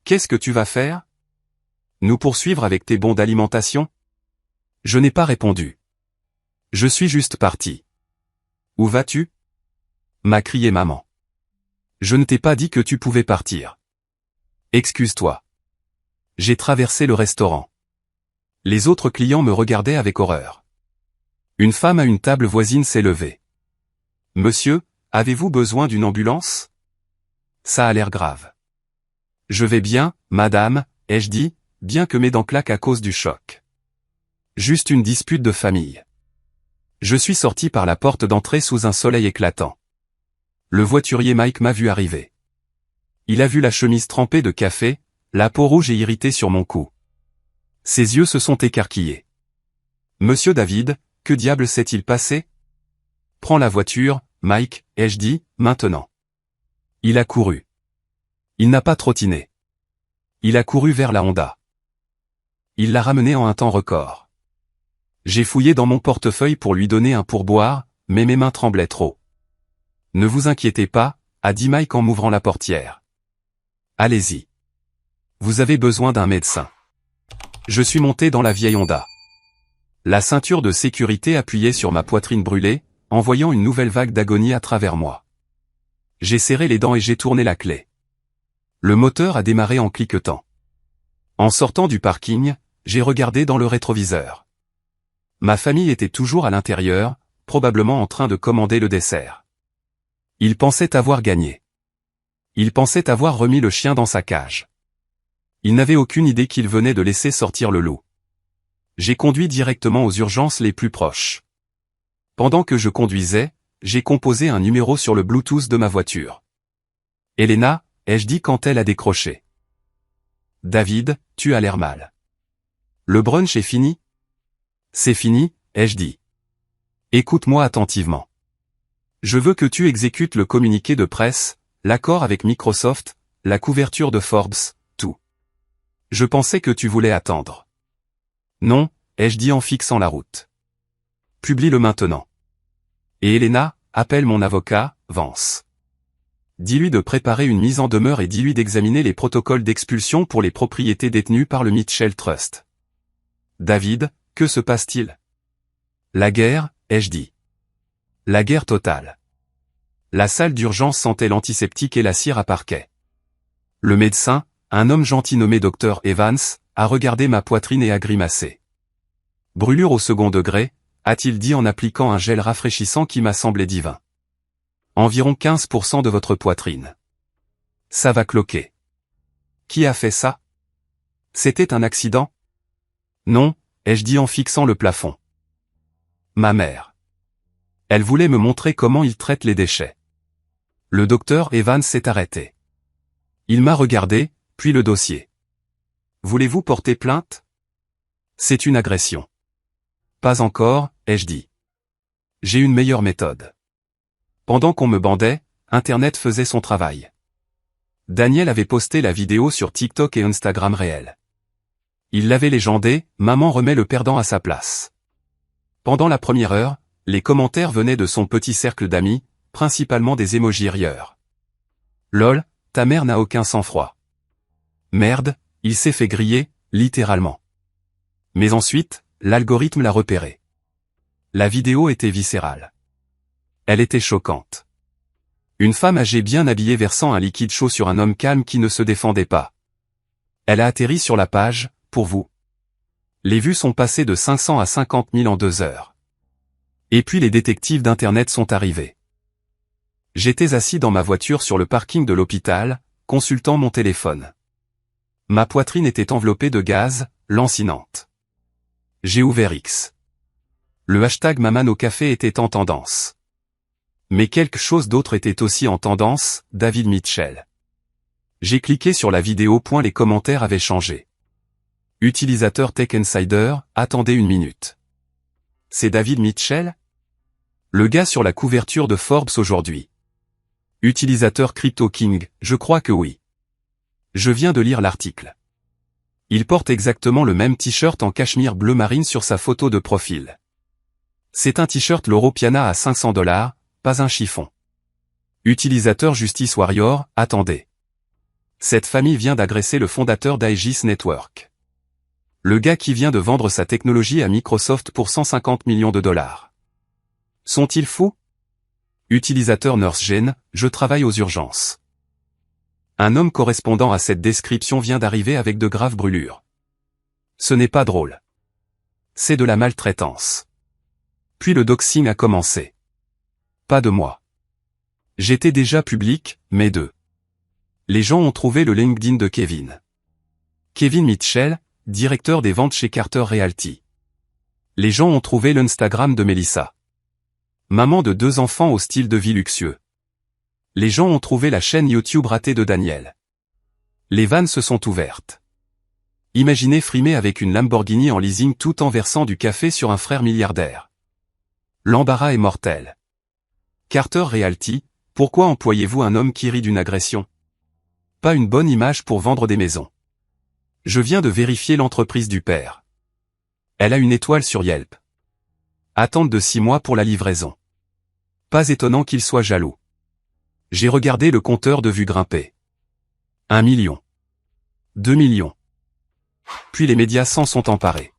Qu'est-ce que tu vas faire? Nous poursuivre avec tes bons d'alimentation? Je n'ai pas répondu. Je suis juste parti. Où vas-tu? M'a crié maman. Je ne t'ai pas dit que tu pouvais partir. Excuse-toi. J'ai traversé le restaurant. Les autres clients me regardaient avec horreur. Une femme à une table voisine s'est levée. Monsieur, avez-vous besoin d'une ambulance? Ça a l'air grave. Je vais bien, madame, ai-je dit, bien que mes dents claquent à cause du choc. Juste une dispute de famille. Je suis sorti par la porte d'entrée sous un soleil éclatant. Le voiturier Mike m'a vu arriver. Il a vu la chemise trempée de café, la peau rouge et irritée sur mon cou. Ses yeux se sont écarquillés. Monsieur David, que diable s'est-il passé? Prends la voiture, Mike, ai-je dit, maintenant. Il a couru. Il n'a pas trottiné. Il a couru vers la Honda. Il l'a ramenée en un temps record. J'ai fouillé dans mon portefeuille pour lui donner un pourboire, mais mes mains tremblaient trop. Ne vous inquiétez pas, a dit Mike en m'ouvrant la portière. Allez-y. Vous avez besoin d'un médecin. Je suis monté dans la vieille Honda. La ceinture de sécurité appuyait sur ma poitrine brûlée, envoyant une nouvelle vague d'agonie à travers moi. J'ai serré les dents et j'ai tourné la clé. Le moteur a démarré en cliquetant. En sortant du parking, j'ai regardé dans le rétroviseur. Ma famille était toujours à l'intérieur, probablement en train de commander le dessert. Ils pensaient avoir gagné. Ils pensaient avoir remis le chien dans sa cage. Ils n'avaient aucune idée qu'ils venaient de laisser sortir le loup. J'ai conduit directement aux urgences les plus proches. Pendant que je conduisais, j'ai composé un numéro sur le Bluetooth de ma voiture. Elena, ai-je dit quand elle a décroché. David, tu as l'air mal. Le brunch est fini? C'est fini, ai-je dit. Écoute-moi attentivement. Je veux que tu exécutes le communiqué de presse, l'accord avec Microsoft, la couverture de Forbes, tout. Je pensais que tu voulais attendre. Non, ai-je dit en fixant la route. Publie-le maintenant. Et Elena, appelle mon avocat, Vance. Dis-lui de préparer une mise en demeure et dis-lui d'examiner les protocoles d'expulsion pour les propriétés détenues par le Mitchell Trust. David, que se passe-t-il? La guerre, ai-je dit. La guerre totale. La salle d'urgence sentait l'antiseptique et la cire à parquet. Le médecin, un homme gentil nommé Dr Evans, a regardé ma poitrine et a grimacé. Brûlure au second degré, a-t-il dit en appliquant un gel rafraîchissant qui m'a semblé divin. Environ 15% de votre poitrine. Ça va cloquer. Qui a fait ça? C'était un accident? Non, ai-je dit en fixant le plafond. Ma mère. Elle voulait me montrer comment il traite les déchets. Le docteur Evans s'est arrêté. Il m'a regardé, puis le dossier. Voulez-vous porter plainte? C'est une agression. Pas encore, ai-je dit. J'ai une meilleure méthode. Pendant qu'on me bandait, Internet faisait son travail. Daniel avait posté la vidéo sur TikTok et Instagram réel. Il l'avait légendé, maman remet le perdant à sa place. Pendant la première heure, les commentaires venaient de son petit cercle d'amis, principalement des émojis rieurs. Lol, ta mère n'a aucun sang-froid. Merde, il s'est fait griller, littéralement. Mais ensuite, l'algorithme l'a repéré. La vidéo était viscérale. Elle était choquante. Une femme âgée bien habillée versant un liquide chaud sur un homme calme qui ne se défendait pas. Elle a atterri sur la page, pour vous. Les vues sont passées de 500 à 50 000 en 2 heures. Et puis les détectives d'Internet sont arrivés. J'étais assis dans ma voiture sur le parking de l'hôpital, consultant mon téléphone. Ma poitrine était enveloppée de gaz, lancinante. J'ai ouvert X. Le hashtag Maman au café était en tendance. Mais quelque chose d'autre était aussi en tendance, David Mitchell. J'ai cliqué sur la vidéo. Les commentaires avaient changé. Utilisateur Tech Insider, attendez une minute. C'est David Mitchell? Le gars sur la couverture de Forbes aujourd'hui. Utilisateur Crypto King, je crois que oui. Je viens de lire l'article. Il porte exactement le même t-shirt en cachemire bleu marine sur sa photo de profil. C'est un t-shirt Loro Piana à $500, pas un chiffon. Utilisateur Justice Warrior, attendez. Cette famille vient d'agresser le fondateur d'Aegis Network. Le gars qui vient de vendre sa technologie à Microsoft pour $150 millions. Sont-ils fous? Utilisateur NurseGen, je travaille aux urgences. Un homme correspondant à cette description vient d'arriver avec de graves brûlures. Ce n'est pas drôle. C'est de la maltraitance. Puis le doxing a commencé. Pas de moi. J'étais déjà public, mais d'eux. Les gens ont trouvé le LinkedIn de Kevin. Kevin Mitchell, directeur des ventes chez Carter Realty. Les gens ont trouvé l'Instagram de Melissa. Maman de 2 enfants au style de vie luxueux. Les gens ont trouvé la chaîne YouTube ratée de Daniel. Les vannes se sont ouvertes. Imaginez frimer avec une Lamborghini en leasing tout en versant du café sur un frère milliardaire. L'embarras est mortel. Carter Realty, pourquoi employez-vous un homme qui rit d'une agression? Pas une bonne image pour vendre des maisons. Je viens de vérifier l'entreprise du père. Elle a une étoile sur Yelp. Attente de 6 mois pour la livraison. Pas étonnant qu'il soit jaloux. J'ai regardé le compteur de vues grimper. 1 million. 2 millions. Puis les médias s'en sont emparés.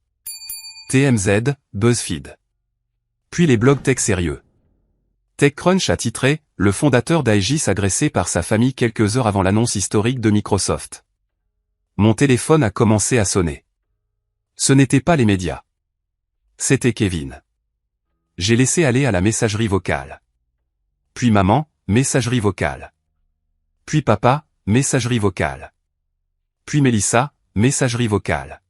TMZ, BuzzFeed. Puis les blogs tech sérieux. TechCrunch a titré « Le fondateur d'Aegis agressé par sa famille quelques heures avant l'annonce historique de Microsoft ». Mon téléphone a commencé à sonner. Ce n'était pas les médias. C'était Kevin. J'ai laissé aller à la messagerie vocale. Puis maman, messagerie vocale. Puis papa, messagerie vocale. Puis Mélissa, messagerie vocale.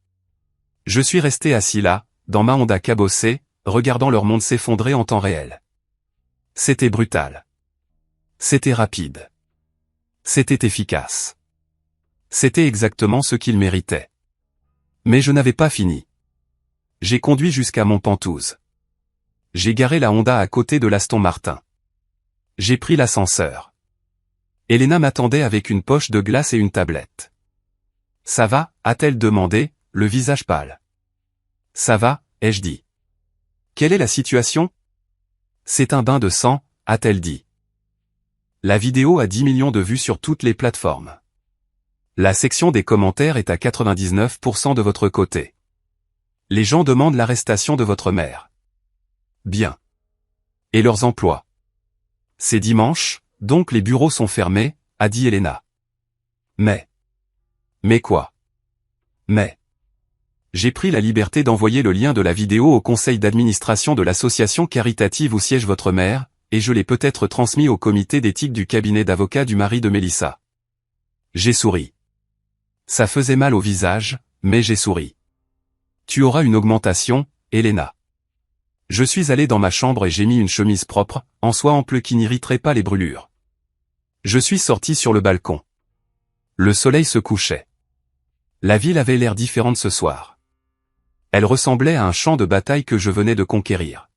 Je suis resté assis là, dans ma Honda cabossée, regardant leur monde s'effondrer en temps réel. C'était brutal. C'était rapide. C'était efficace. C'était exactement ce qu'ils méritaient. Mais je n'avais pas fini. J'ai conduit jusqu'à Montpentouse. J'ai garé la Honda à côté de l'Aston Martin. J'ai pris l'ascenseur. Elena m'attendait avec une poche de glace et une tablette. « Ça va ?» a-t-elle demandé, le visage pâle. « Ça va ?» ai-je dit. « Quelle est la situation ?» « C'est un bain de sang », a-t-elle dit. La vidéo a 10 millions de vues sur toutes les plateformes. La section des commentaires est à 99% de votre côté. Les gens demandent l'arrestation de votre mère. Bien. Et leurs emplois. C'est dimanche, donc les bureaux sont fermés, a dit Elena. Mais quoi? Mais. J'ai pris la liberté d'envoyer le lien de la vidéo au conseil d'administration de l'association caritative où siège votre mère, et je l'ai peut-être transmis au comité d'éthique du cabinet d'avocats du mari de Mélissa. J'ai souri. Ça faisait mal au visage, mais j'ai souri. Tu auras une augmentation, Elena. Je suis allé dans ma chambre et j'ai mis une chemise propre, en soie ample qui n'irriterait pas les brûlures. Je suis sorti sur le balcon. Le soleil se couchait. La ville avait l'air différente ce soir. Elle ressemblait à un champ de bataille que je venais de conquérir.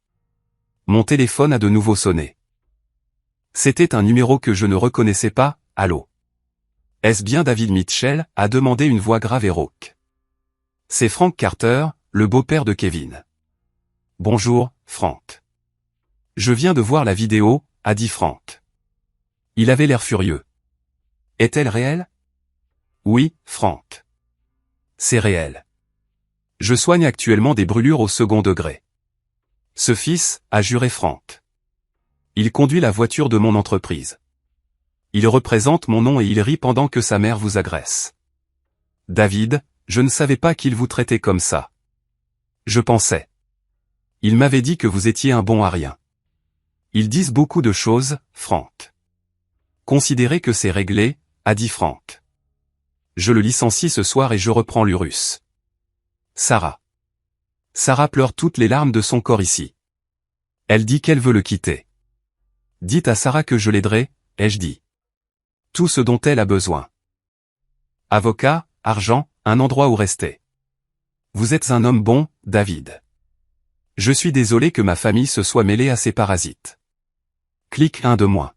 Mon téléphone a de nouveau sonné. C'était un numéro que je ne reconnaissais pas, allô. Est-ce bien David Mitchell, a demandé une voix grave et rauque. C'est Frank Carter, le beau-père de Kevin. Bonjour, Frank. Je viens de voir la vidéo, a dit Frank. Il avait l'air furieux. Est-elle réelle? Oui, Frank. C'est réel. Je soigne actuellement des brûlures au second degré. Ce fils, a juré Frank. Il conduit la voiture de mon entreprise. Il représente mon nom et il rit pendant que sa mère vous agresse. David, je ne savais pas qu'il vous traitait comme ça. Je pensais. Il m'avait dit que vous étiez un bon à rien. Ils disent beaucoup de choses, Frank. Considérez que c'est réglé, a dit Frank. Je le licencie ce soir et je reprends l'Urus. Sarah. Sarah pleure toutes les larmes de son corps ici. Elle dit qu'elle veut le quitter. Dites à Sarah que je l'aiderai, ai-je dit. Tout ce dont elle a besoin. Avocat, argent, un endroit où rester. Vous êtes un homme bon, David. Je suis désolé que ma famille se soit mêlée à ces parasites. Clique 1 de moins.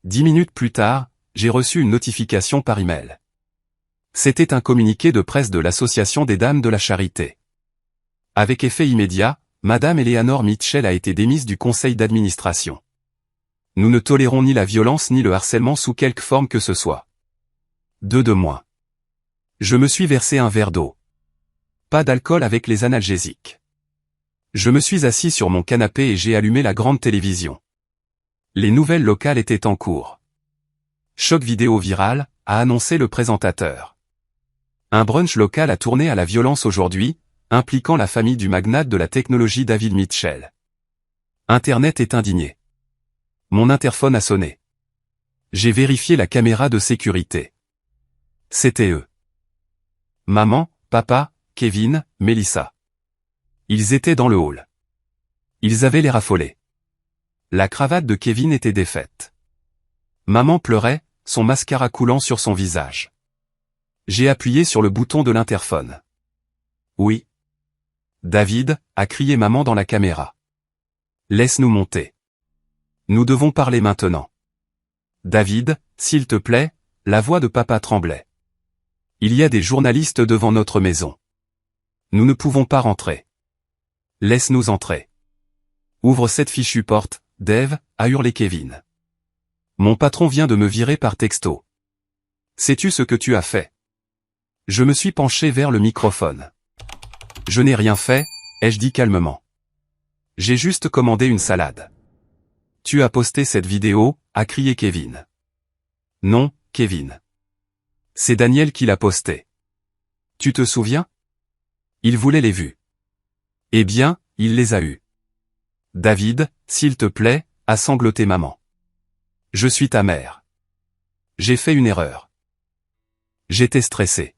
10 minutes plus tard, j'ai reçu une notification par email. C'était un communiqué de presse de l'Association des Dames de la Charité. Avec effet immédiat, Madame Eleanor Mitchell a été démise du conseil d'administration. Nous ne tolérons ni la violence ni le harcèlement sous quelque forme que ce soit. 2 de moins. Je me suis versé un verre d'eau. Pas d'alcool avec les analgésiques. Je me suis assis sur mon canapé et j'ai allumé la grande télévision. Les nouvelles locales étaient en cours. Choc vidéo viral, a annoncé le présentateur. Un brunch local a tourné à la violence aujourd'hui, impliquant la famille du magnate de la technologie David Mitchell. Internet est indigné. Mon interphone a sonné. J'ai vérifié la caméra de sécurité. C'était eux. Maman, papa, Kevin, Mélissa. Ils étaient dans le hall. Ils avaient l'air affolés. La cravate de Kevin était défaite. Maman pleurait, son mascara coulant sur son visage. J'ai appuyé sur le bouton de l'interphone. Oui. David, a crié maman dans la caméra. Laisse-nous monter. Nous devons parler maintenant. David, s'il te plaît, la voix de papa tremblait. Il y a des journalistes devant notre maison. Nous ne pouvons pas rentrer. Laisse-nous entrer. Ouvre cette fichue porte, Dave, a hurlé Kevin. Mon patron vient de me virer par texto. Sais-tu ce que tu as fait? Je me suis penché vers le microphone. Je n'ai rien fait, ai-je dit calmement. J'ai juste commandé une salade. Tu as posté cette vidéo, a crié Kevin. Non, Kevin. C'est Daniel qui l'a postée. Tu te souviens? Il voulait les vues. Eh bien, il les a eues. David, s'il te plaît, a sangloté maman. Je suis ta mère. J'ai fait une erreur. J'étais stressé.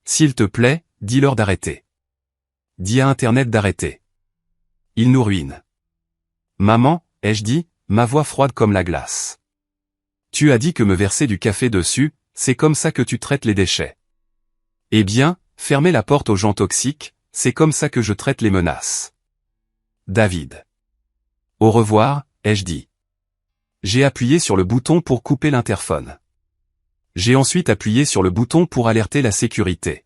S'il te plaît, dis-leur d'arrêter. Dis à Internet d'arrêter. Ils nous ruinent. Maman, ai-je dit, ma voix froide comme la glace. Tu as dit que me verser du café dessus, c'est comme ça que tu traites les déchets. Eh bien, fermer la porte aux gens toxiques, c'est comme ça que je traite les menaces. David. Au revoir, ai-je dit. J'ai appuyé sur le bouton pour couper l'interphone. J'ai ensuite appuyé sur le bouton pour alerter la sécurité.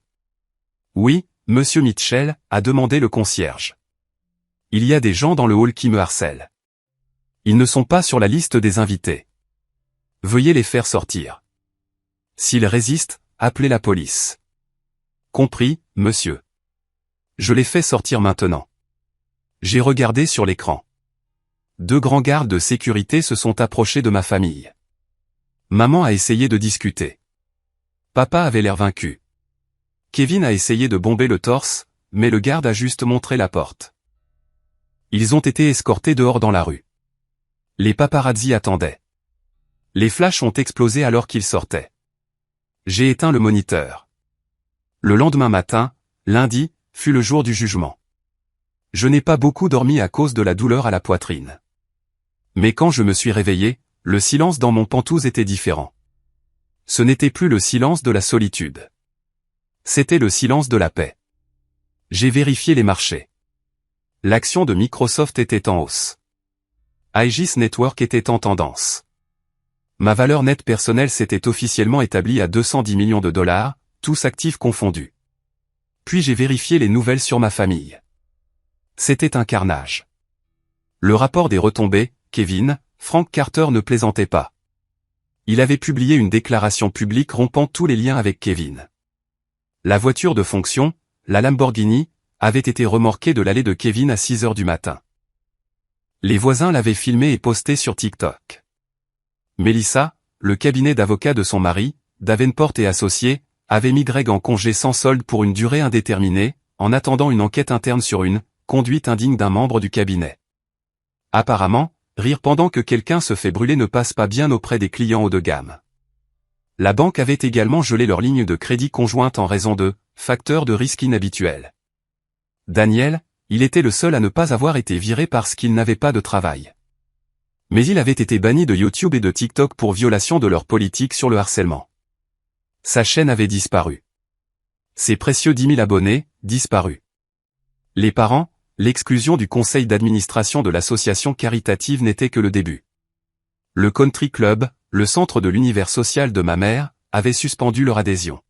Oui, monsieur Mitchell, a demandé le concierge. Il y a des gens dans le hall qui me harcèlent. Ils ne sont pas sur la liste des invités. Veuillez les faire sortir. S'ils résistent, appelez la police. Compris, monsieur. Je les fais sortir maintenant. J'ai regardé sur l'écran. 2 grands gardes de sécurité se sont approchés de ma famille. Maman a essayé de discuter. Papa avait l'air vaincu. Kevin a essayé de bomber le torse, mais le garde a juste montré la porte. Ils ont été escortés dehors dans la rue. Les paparazzi attendaient. Les flashs ont explosé alors qu'ils sortaient. J'ai éteint le moniteur. Le lendemain matin, lundi, fut le jour du jugement. Je n'ai pas beaucoup dormi à cause de la douleur à la poitrine. Mais quand je me suis réveillé, le silence dans mon pantouse était différent. Ce n'était plus le silence de la solitude. C'était le silence de la paix. J'ai vérifié les marchés. L'action de Microsoft était en hausse. Aegis Network était en tendance. Ma valeur nette personnelle s'était officiellement établie à 210 millions de dollars, tous actifs confondus. Puis j'ai vérifié les nouvelles sur ma famille. C'était un carnage. Le rapport des retombées, Kevin, Frank Carter ne plaisantait pas. Il avait publié une déclaration publique rompant tous les liens avec Kevin. La voiture de fonction, la Lamborghini, avait été remorquée de l'allée de Kevin à 6 heures du matin. Les voisins l'avaient filmée et postée sur TikTok. Melissa, le cabinet d'avocats de son mari, Davenport et Associés, avait mis Greg en congé sans solde pour une durée indéterminée, en attendant une enquête interne sur une conduite indigne d'un membre du cabinet. Apparemment, rire pendant que quelqu'un se fait brûler ne passe pas bien auprès des clients haut de gamme. La banque avait également gelé leur ligne de crédit conjointe en raison de facteurs de risque inhabituels. Daniel, il était le seul à ne pas avoir été viré parce qu'il n'avait pas de travail. Mais il avait été banni de YouTube et de TikTok pour violation de leur politique sur le harcèlement. Sa chaîne avait disparu. Ses précieux 10 000 abonnés, disparus. Les parents, l'exclusion du conseil d'administration de l'association caritative n'était que le début. Le Country Club, le centre de l'univers social de ma mère, avait suspendu leur adhésion.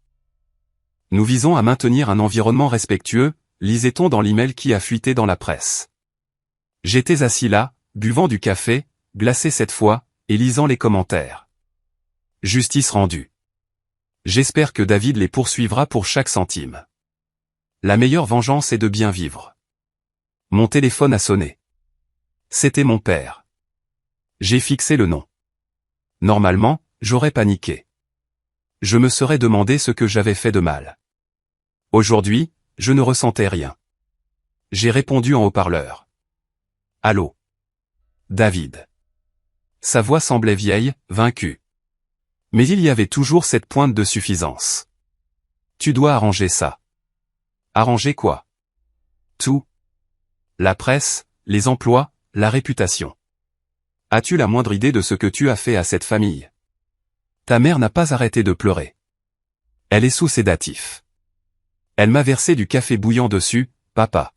Nous visons à maintenir un environnement respectueux, lisait-on dans l'email qui a fuité dans la presse. J'étais assis là, buvant du café, glacé cette fois, et lisant les commentaires. Justice rendue. J'espère que David les poursuivra pour chaque centime. La meilleure vengeance est de bien vivre. Mon téléphone a sonné. C'était mon père. J'ai fixé le nom. Normalement, j'aurais paniqué. Je me serais demandé ce que j'avais fait de mal. Aujourd'hui, je ne ressentais rien. J'ai répondu en haut-parleur. Allô? David. Sa voix semblait vieille, vaincue. Mais il y avait toujours cette pointe de suffisance. Tu dois arranger ça. Arranger quoi? Tout. La presse, les emplois, la réputation. As-tu la moindre idée de ce que tu as fait à cette famille? Ta mère n'a pas arrêté de pleurer. Elle est sous sédatif. Elle m'a versé du café bouillant dessus, papa.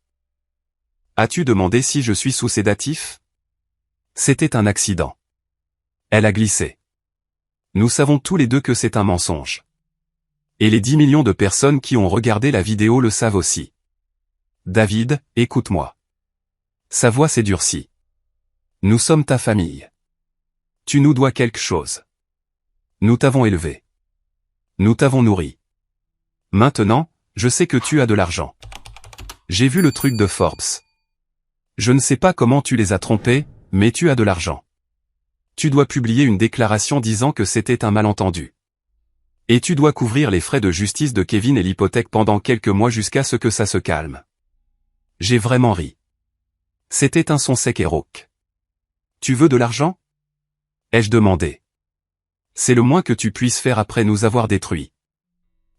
As-tu demandé si je suis sous sédatif? C'était un accident. Elle a glissé. Nous savons tous les deux que c'est un mensonge. Et les 10 millions de personnes qui ont regardé la vidéo le savent aussi. David, écoute-moi. Sa voix s'est durcie. Nous sommes ta famille. Tu nous dois quelque chose. Nous t'avons élevé. Nous t'avons nourri. Maintenant, je sais que tu as de l'argent. J'ai vu le truc de Forbes. Je ne sais pas comment tu les as trompés, mais tu as de l'argent. Tu dois publier une déclaration disant que c'était un malentendu. Et tu dois couvrir les frais de justice de Kevin et l'hypothèque pendant quelques mois jusqu'à ce que ça se calme. J'ai vraiment ri. C'était un son sec et rauque. Tu veux de l'argent? Ai-je demandé. C'est le moins que tu puisses faire après nous avoir détruits.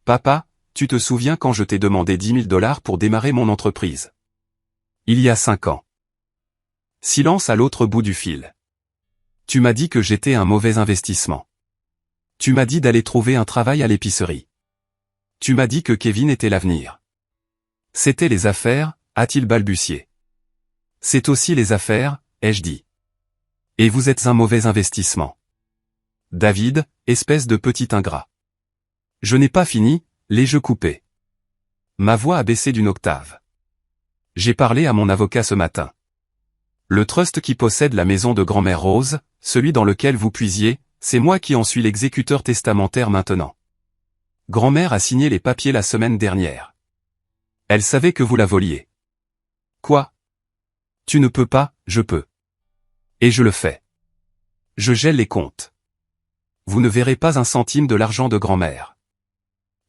Papa, tu te souviens quand je t'ai demandé 10 000 $ pour démarrer mon entreprise? Il y a 5 ans. Silence à l'autre bout du fil. Tu m'as dit que j'étais un mauvais investissement. Tu m'as dit d'aller trouver un travail à l'épicerie. Tu m'as dit que Kevin était l'avenir. C'était les affaires, a-t-il balbutié. C'est aussi les affaires, ai-je dit. Et vous êtes un mauvais investissement. David, espèce de petit ingrat. Je n'ai pas fini, l'ai-je coupé. Ma voix a baissé d'une octave. J'ai parlé à mon avocat ce matin. Le trust qui possède la maison de grand-mère Rose, celui dans lequel vous puisiez, c'est moi qui en suis l'exécuteur testamentaire maintenant. Grand-mère a signé les papiers la semaine dernière. Elle savait que vous la voliez. Quoi? Tu ne peux pas, je peux. Et je le fais. Je gèle les comptes. Vous ne verrez pas un centime de l'argent de grand-mère.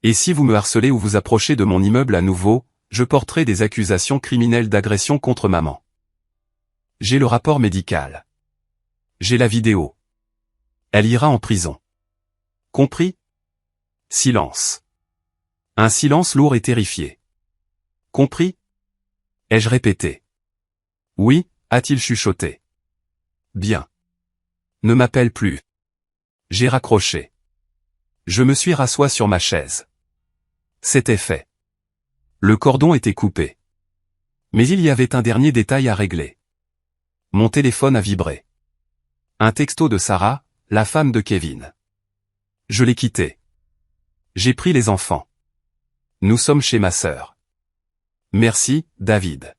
Et si vous me harcelez ou vous approchez de mon immeuble à nouveau, je porterai des accusations criminelles d'agression contre maman. J'ai le rapport médical. J'ai la vidéo. Elle ira en prison. Compris? Silence. Un silence lourd et terrifié. Compris? Ai-je répété? Oui, a-t-il chuchoté. Bien. Ne m'appelle plus. J'ai raccroché. Je me suis rasseoir sur ma chaise. C'était fait. Le cordon était coupé. Mais il y avait un dernier détail à régler. Mon téléphone a vibré. Un texto de Sarah, la femme de Kevin. Je l'ai quitté. J'ai pris les enfants. Nous sommes chez ma sœur. Merci, David.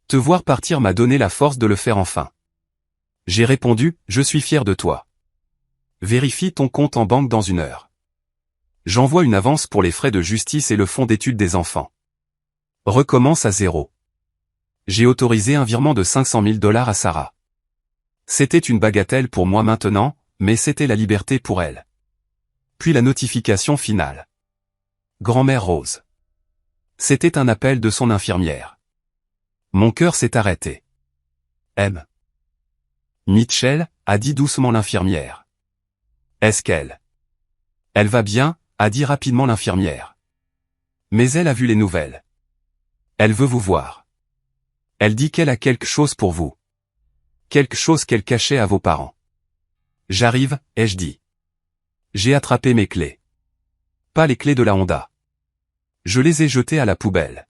Te voir partir m'a donné la force de le faire enfin. J'ai répondu, je suis fier de toi. Vérifie ton compte en banque dans 1 heure. J'envoie une avance pour les frais de justice et le fonds d'études des enfants. Recommence à 0. J'ai autorisé un virement de 500 000 $ à Sarah. C'était une bagatelle pour moi maintenant, mais c'était la liberté pour elle. Puis la notification finale. Grand-mère Rose. C'était un appel de son infirmière. Mon cœur s'est arrêté. M. Mitchell, a dit doucement l'infirmière. Est-ce qu'elle? Elle va bien, a dit rapidement l'infirmière. Mais elle a vu les nouvelles. Elle veut vous voir. Elle dit qu'elle a quelque chose pour vous. Quelque chose qu'elle cachait à vos parents. J'arrive, ai-je dit. J'ai attrapé mes clés. Pas les clés de la Honda. Je les ai jetées à la poubelle.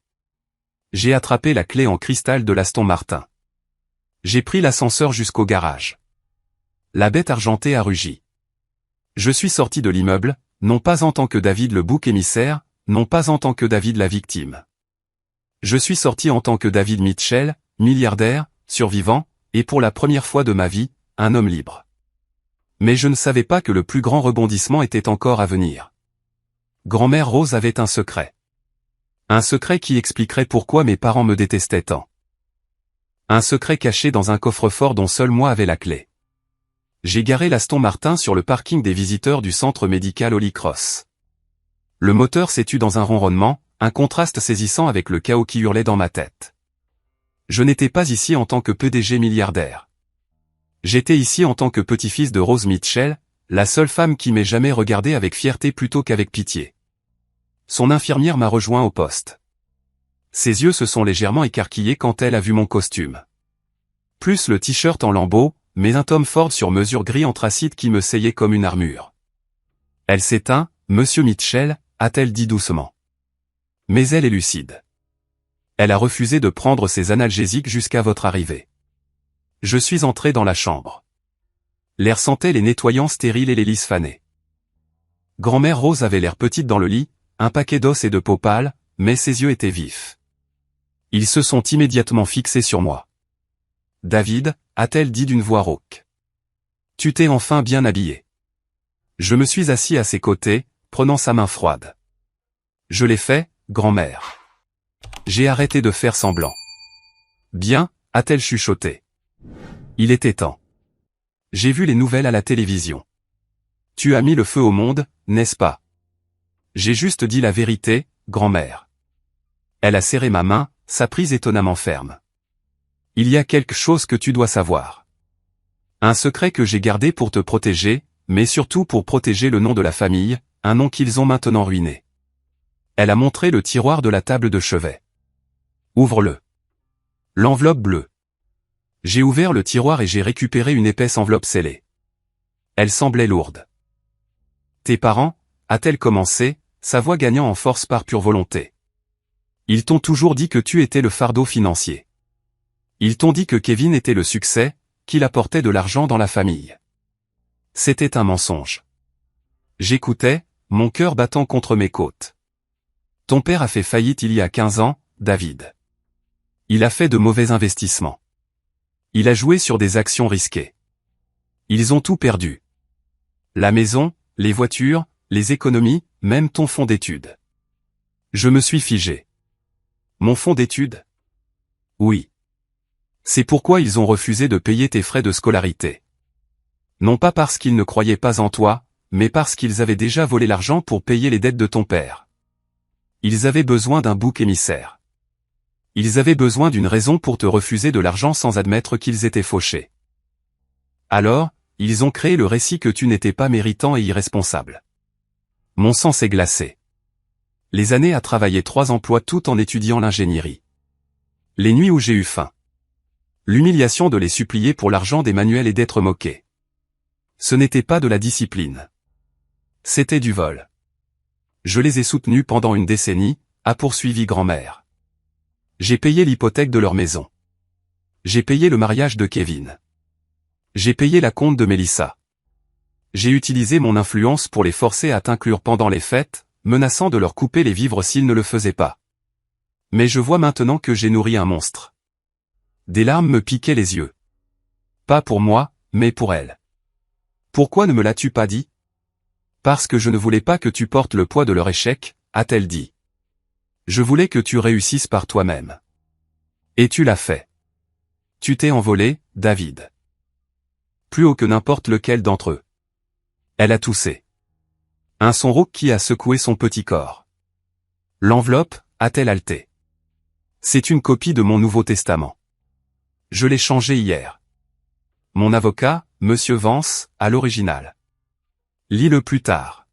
J'ai attrapé la clé en cristal de l'Aston Martin. J'ai pris l'ascenseur jusqu'au garage. La bête argentée a rugi. Je suis sorti de l'immeuble, non pas en tant que David le bouc émissaire, non pas en tant que David la victime. Je suis sorti en tant que David Mitchell, milliardaire, survivant, et pour la première fois de ma vie, un homme libre. Mais je ne savais pas que le plus grand rebondissement était encore à venir. Grand-mère Rose avait un secret. Un secret qui expliquerait pourquoi mes parents me détestaient tant. Un secret caché dans un coffre-fort dont seul moi avais la clé. J'ai garé l'Aston Martin sur le parking des visiteurs du centre médical Holy Cross. Le moteur s'est tu dans un ronronnement, un contraste saisissant avec le chaos qui hurlait dans ma tête. Je n'étais pas ici en tant que PDG milliardaire. J'étais ici en tant que petit-fils de Rose Mitchell, la seule femme qui m'ait jamais regardé avec fierté plutôt qu'avec pitié. Son infirmière m'a rejoint au poste. Ses yeux se sont légèrement écarquillés quand elle a vu mon costume. Plus le t-shirt en lambeaux, mais un Tom Ford sur mesure gris anthracite qui me seyait comme une armure. Elle s'éteint, Monsieur Mitchell, a-t-elle dit doucement. Mais elle est lucide. Elle a refusé de prendre ses analgésiques jusqu'à votre arrivée. Je suis entré dans la chambre. L'air sentait les nettoyants stériles et les lys fanés. Grand-mère Rose avait l'air petite dans le lit, un paquet d'os et de peau pâle, mais ses yeux étaient vifs. Ils se sont immédiatement fixés sur moi. David, a-t-elle dit d'une voix rauque. Tu t'es enfin bien habillé. Je me suis assis à ses côtés, prenant sa main froide. Je l'ai fait, grand-mère. J'ai arrêté de faire semblant. Bien, a-t-elle chuchoté. Il était temps. J'ai vu les nouvelles à la télévision. Tu as mis le feu au monde, n'est-ce pas? J'ai juste dit la vérité, grand-mère. Elle a serré ma main, sa prise étonnamment ferme. Il y a quelque chose que tu dois savoir. Un secret que j'ai gardé pour te protéger, mais surtout pour protéger le nom de la famille, un nom qu'ils ont maintenant ruiné. Elle a montré le tiroir de la table de chevet. Ouvre-le. L'enveloppe bleue. J'ai ouvert le tiroir et j'ai récupéré une épaisse enveloppe scellée. Elle semblait lourde. Tes parents, a-t-elle commencé, sa voix gagnant en force par pure volonté. Ils t'ont toujours dit que tu étais le fardeau financier. Ils t'ont dit que Kevin était le succès, qu'il apportait de l'argent dans la famille. C'était un mensonge. J'écoutais, mon cœur battant contre mes côtes. Ton père a fait faillite il y a 15 ans, David. Il a fait de mauvais investissements. Il a joué sur des actions risquées. Ils ont tout perdu. La maison, les voitures, les économies, même ton fonds d'études. Je me suis figé. Mon fonds d'études? Oui. C'est pourquoi ils ont refusé de payer tes frais de scolarité. Non pas parce qu'ils ne croyaient pas en toi, mais parce qu'ils avaient déjà volé l'argent pour payer les dettes de ton père. Ils avaient besoin d'un bouc émissaire. Ils avaient besoin d'une raison pour te refuser de l'argent sans admettre qu'ils étaient fauchés. Alors, ils ont créé le récit que tu n'étais pas méritant et irresponsable. Mon sang s'est glacé. Les années à travailler 3 emplois tout en étudiant l'ingénierie. Les nuits où j'ai eu faim. L'humiliation de les supplier pour l'argent des manuels et d'être moqué. Ce n'était pas de la discipline. C'était du vol. Je les ai soutenus pendant une décennie, a poursuivi grand-mère. J'ai payé l'hypothèque de leur maison. J'ai payé le mariage de Kevin. J'ai payé la compte de Mélissa. J'ai utilisé mon influence pour les forcer à t'inclure pendant les fêtes, menaçant de leur couper les vivres s'ils ne le faisaient pas. Mais je vois maintenant que j'ai nourri un monstre. Des larmes me piquaient les yeux. Pas pour moi, mais pour elle. Pourquoi ne me l'as-tu pas dit? Parce que je ne voulais pas que tu portes le poids de leur échec, a-t-elle dit. Je voulais que tu réussisses par toi-même. Et tu l'as fait. Tu t'es envolé, David. Plus haut que n'importe lequel d'entre eux. Elle a toussé. Un son rauque qui a secoué son petit corps. L'enveloppe, a-t-elle haleté. C'est une copie de mon Nouveau Testament. Je l'ai changé hier. Mon avocat, Monsieur Vance, a l'original. Lis-le plus tard.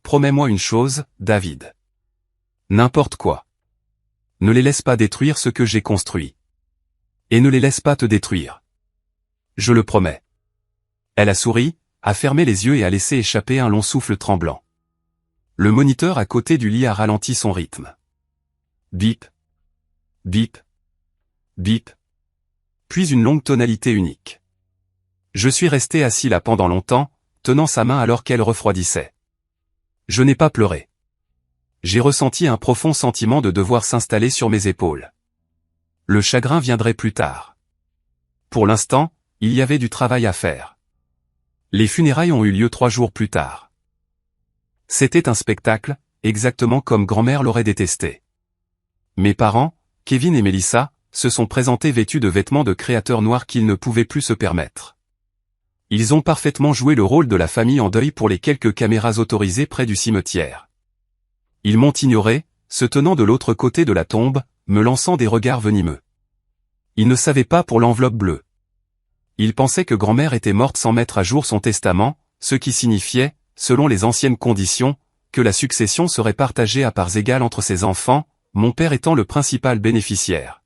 Promets-moi une chose, David. N'importe quoi. Ne les laisse pas détruire ce que j'ai construit. Et ne les laisse pas te détruire. Je le promets. Elle a souri, a fermé les yeux et a laissé échapper un long souffle tremblant. Le moniteur à côté du lit a ralenti son rythme. Bip. Bip. Bip. Puis une longue tonalité unique. Je suis resté assis là pendant longtemps, tenant sa main alors qu'elle refroidissait. Je n'ai pas pleuré. J'ai ressenti un profond sentiment de devoir s'installer sur mes épaules. Le chagrin viendrait plus tard. Pour l'instant, il y avait du travail à faire. Les funérailles ont eu lieu 3 jours plus tard. C'était un spectacle, exactement comme grand-mère l'aurait détesté. Mes parents, Kevin et Mélissa, se sont présentés vêtus de vêtements de créateurs noirs qu'ils ne pouvaient plus se permettre. Ils ont parfaitement joué le rôle de la famille en deuil pour les quelques caméras autorisées près du cimetière. Ils m'ont ignoré, se tenant de l'autre côté de la tombe, me lançant des regards venimeux. Ils ne savaient pas pour l'enveloppe bleue. Ils pensaient que grand-mère était morte sans mettre à jour son testament, ce qui signifiait, selon les anciennes conditions, que la succession serait partagée à parts égales entre ses enfants, mon père étant le principal bénéficiaire.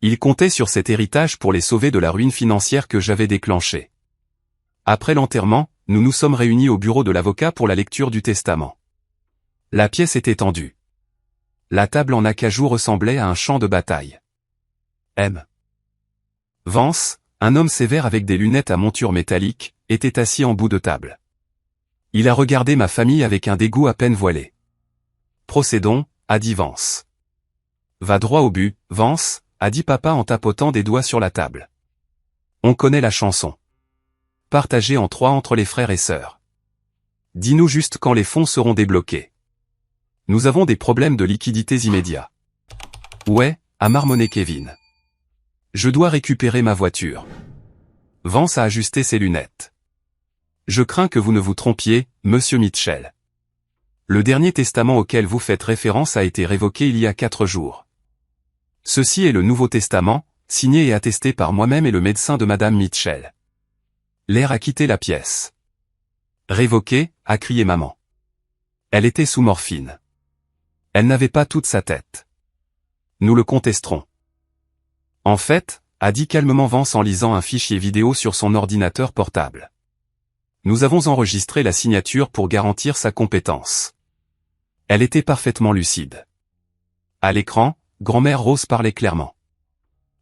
Ils comptaient sur cet héritage pour les sauver de la ruine financière que j'avais déclenchée. Après l'enterrement, nous nous sommes réunis au bureau de l'avocat pour la lecture du testament. La pièce était tendue. La table en acajou ressemblait à un champ de bataille. M. Vance, un homme sévère avec des lunettes à monture métallique, était assis en bout de table. Il a regardé ma famille avec un dégoût à peine voilé. Procédons, a dit Vance. Va droit au but, Vance, a dit papa en tapotant des doigts sur la table. On connaît la chanson. Partagée en 3 entre les frères et sœurs. Dis-nous juste quand les fonds seront débloqués. Nous avons des problèmes de liquidités immédiats. Ouais, a marmonné Kevin. Je dois récupérer ma voiture. Vance a ajusté ses lunettes. Je crains que vous ne vous trompiez, monsieur Mitchell. Le dernier testament auquel vous faites référence a été révoqué il y a 4 jours. Ceci est le Nouveau Testament, signé et attesté par moi-même et le médecin de madame Mitchell. L'air a quitté la pièce. Révoqué, a crié maman. Elle était sous morphine. Elle n'avait pas toute sa tête. Nous le contesterons. En fait, a dit calmement Vance en lisant un fichier vidéo sur son ordinateur portable. Nous avons enregistré la signature pour garantir sa compétence. Elle était parfaitement lucide. À l'écran, grand-mère Rose parlait clairement.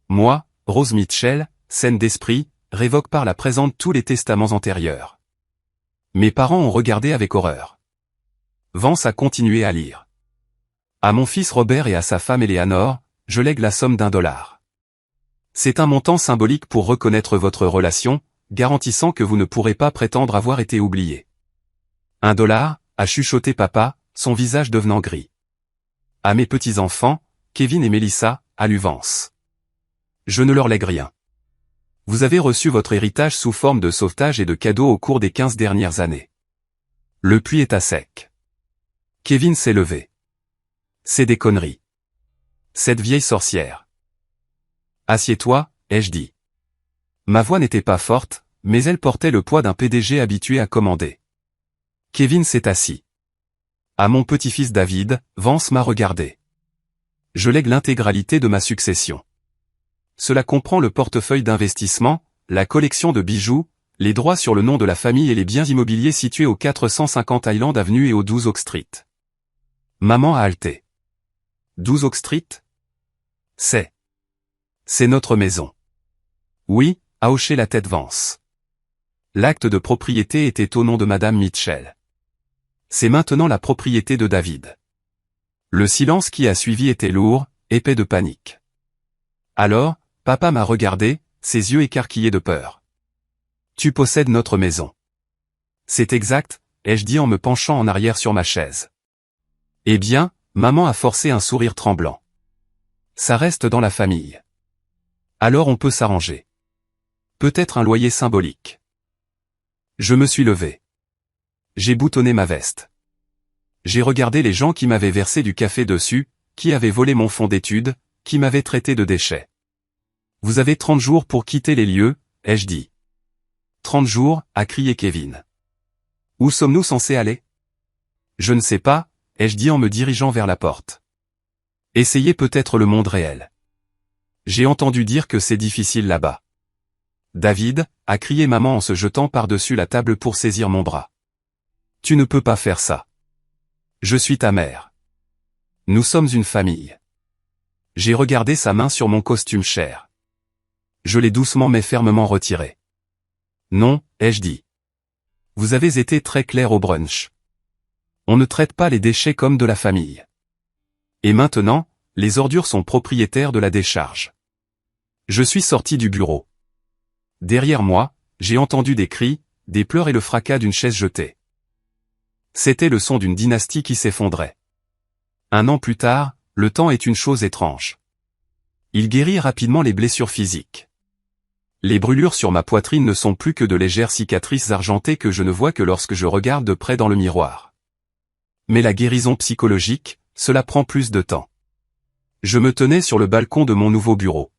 Moi, Rose Mitchell, saine d'esprit, révoque par la présente tous les testaments antérieurs. Mes parents ont regardé avec horreur. Vance a continué à lire. À mon fils Robert et à sa femme Eleanor, je lègue la somme d'$1. C'est un montant symbolique pour reconnaître votre relation, garantissant que vous ne pourrez pas prétendre avoir été oublié. $1, a chuchoté papa, son visage devenant gris. À mes petits-enfants, Kevin et Melissa, a lu Vance. Je ne leur lègue rien. Vous avez reçu votre héritage sous forme de sauvetage et de cadeaux au cours des 15 dernières années. Le puits est à sec. Kevin s'est levé. C'est des conneries. Cette vieille sorcière. Assieds-toi, ai-je dit. Ma voix n'était pas forte, mais elle portait le poids d'un PDG habitué à commander. Kevin s'est assis. À mon petit-fils David, Vance m'a regardé. Je lègue l'intégralité de ma succession. Cela comprend le portefeuille d'investissement, la collection de bijoux, les droits sur le nom de la famille et les biens immobiliers situés au 450 Highland Avenue et au 12 Oak Street. Maman a halté. 12 Oak Street? C'est notre maison. Oui, a hoché la tête Vance. L'acte de propriété était au nom de madame Mitchell. C'est maintenant la propriété de David. Le silence qui a suivi était lourd, épais de panique. Alors, papa m'a regardé, ses yeux écarquillés de peur. Tu possèdes notre maison. C'est exact, ai-je dit en me penchant en arrière sur ma chaise. Eh bien, maman a forcé un sourire tremblant. Ça reste dans la famille. Alors on peut s'arranger. Peut-être un loyer symbolique. Je me suis levé. J'ai boutonné ma veste. J'ai regardé les gens qui m'avaient versé du café dessus, qui avaient volé mon fonds d'études, qui m'avaient traité de déchet. Vous avez 30 jours pour quitter les lieux, ai-je dit. 30 jours, a crié Kevin. Où sommes-nous censés aller? Je ne sais pas, ai-je dit en me dirigeant vers la porte. Essayez peut-être le monde réel. J'ai entendu dire que c'est difficile là-bas. David, a crié maman en se jetant par-dessus la table pour saisir mon bras. Tu ne peux pas faire ça. Je suis ta mère. Nous sommes une famille. J'ai regardé sa main sur mon costume cher. Je l'ai doucement mais fermement retiré. Non, ai-je dit. Vous avez été très clair au brunch. On ne traite pas les déchets comme de la famille. Et maintenant, les ordures sont propriétaires de la décharge. Je suis sorti du bureau. Derrière moi, j'ai entendu des cris, des pleurs et le fracas d'une chaise jetée. C'était le son d'une dynastie qui s'effondrait. 1 an plus tard, le temps est une chose étrange. Il guérit rapidement les blessures physiques. Les brûlures sur ma poitrine ne sont plus que de légères cicatrices argentées que je ne vois que lorsque je regarde de près dans le miroir. Mais la guérison psychologique, cela prend plus de temps. Je me tenais sur le balcon de mon nouveau bureau.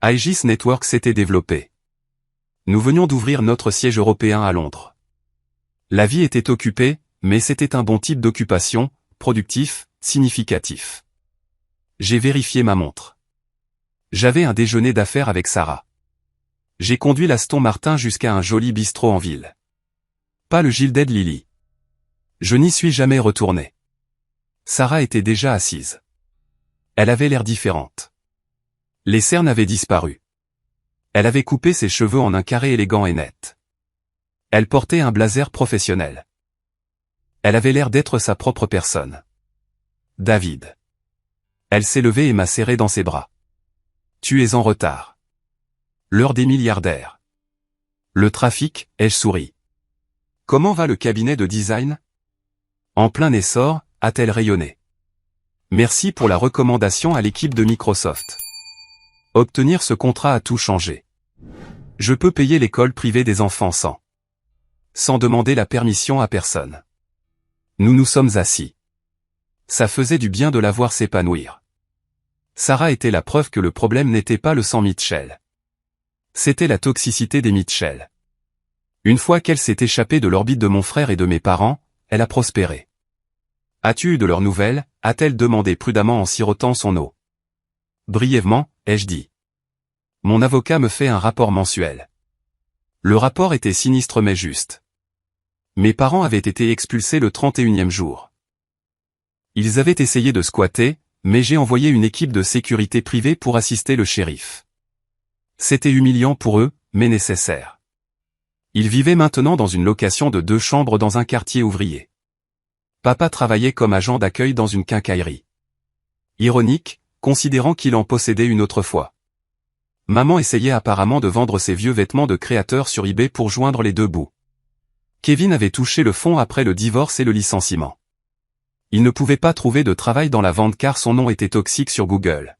Aegis Network s'était développé. Nous venions d'ouvrir notre siège européen à Londres. La vie était occupée, mais c'était un bon type d'occupation, productif, significatif. J'ai vérifié ma montre. J'avais un déjeuner d'affaires avec Sarah. J'ai conduit l'Aston Martin jusqu'à un joli bistrot en ville. Pas le Gilded Lily. Je n'y suis jamais retourné. Sarah était déjà assise. Elle avait l'air différente. Les cernes avaient disparu. Elle avait coupé ses cheveux en un carré élégant et net. Elle portait un blazer professionnel. Elle avait l'air d'être sa propre personne. David. Elle s'est levée et m'a serré dans ses bras. Tu es en retard. L'heure des milliardaires. Le trafic, ai-je souri. Comment va le cabinet de design? En plein essor, a-t-elle rayonné. Merci pour la recommandation à l'équipe de Microsoft. Obtenir ce contrat a tout changé. Je peux payer l'école privée des enfants sans demander la permission à personne. Nous nous sommes assis. Ça faisait du bien de la voir s'épanouir. Sarah était la preuve que le problème n'était pas le sang Mitchell. C'était la toxicité des Mitchell. Une fois qu'elle s'est échappée de l'orbite de mon frère et de mes parents, elle a prospéré. As-tu eu de leurs nouvelles? A-t-elle demandé prudemment en sirotant son eau. Brièvement, ai-je dit. Mon avocat me fait un rapport mensuel. Le rapport était sinistre mais juste. Mes parents avaient été expulsés le 31e jour. Ils avaient essayé de squatter, mais j'ai envoyé une équipe de sécurité privée pour assister le shérif. C'était humiliant pour eux, mais nécessaire. Ils vivaient maintenant dans une location de 2 chambres dans un quartier ouvrier. Papa travaillait comme agent d'accueil dans une quincaillerie. Ironique, considérant qu'il en possédait une autre fois. Maman essayait apparemment de vendre ses vieux vêtements de créateur sur eBay pour joindre les 2 bouts. Kevin avait touché le fond après le divorce et le licenciement. Il ne pouvait pas trouver de travail dans la vente car son nom était toxique sur Google.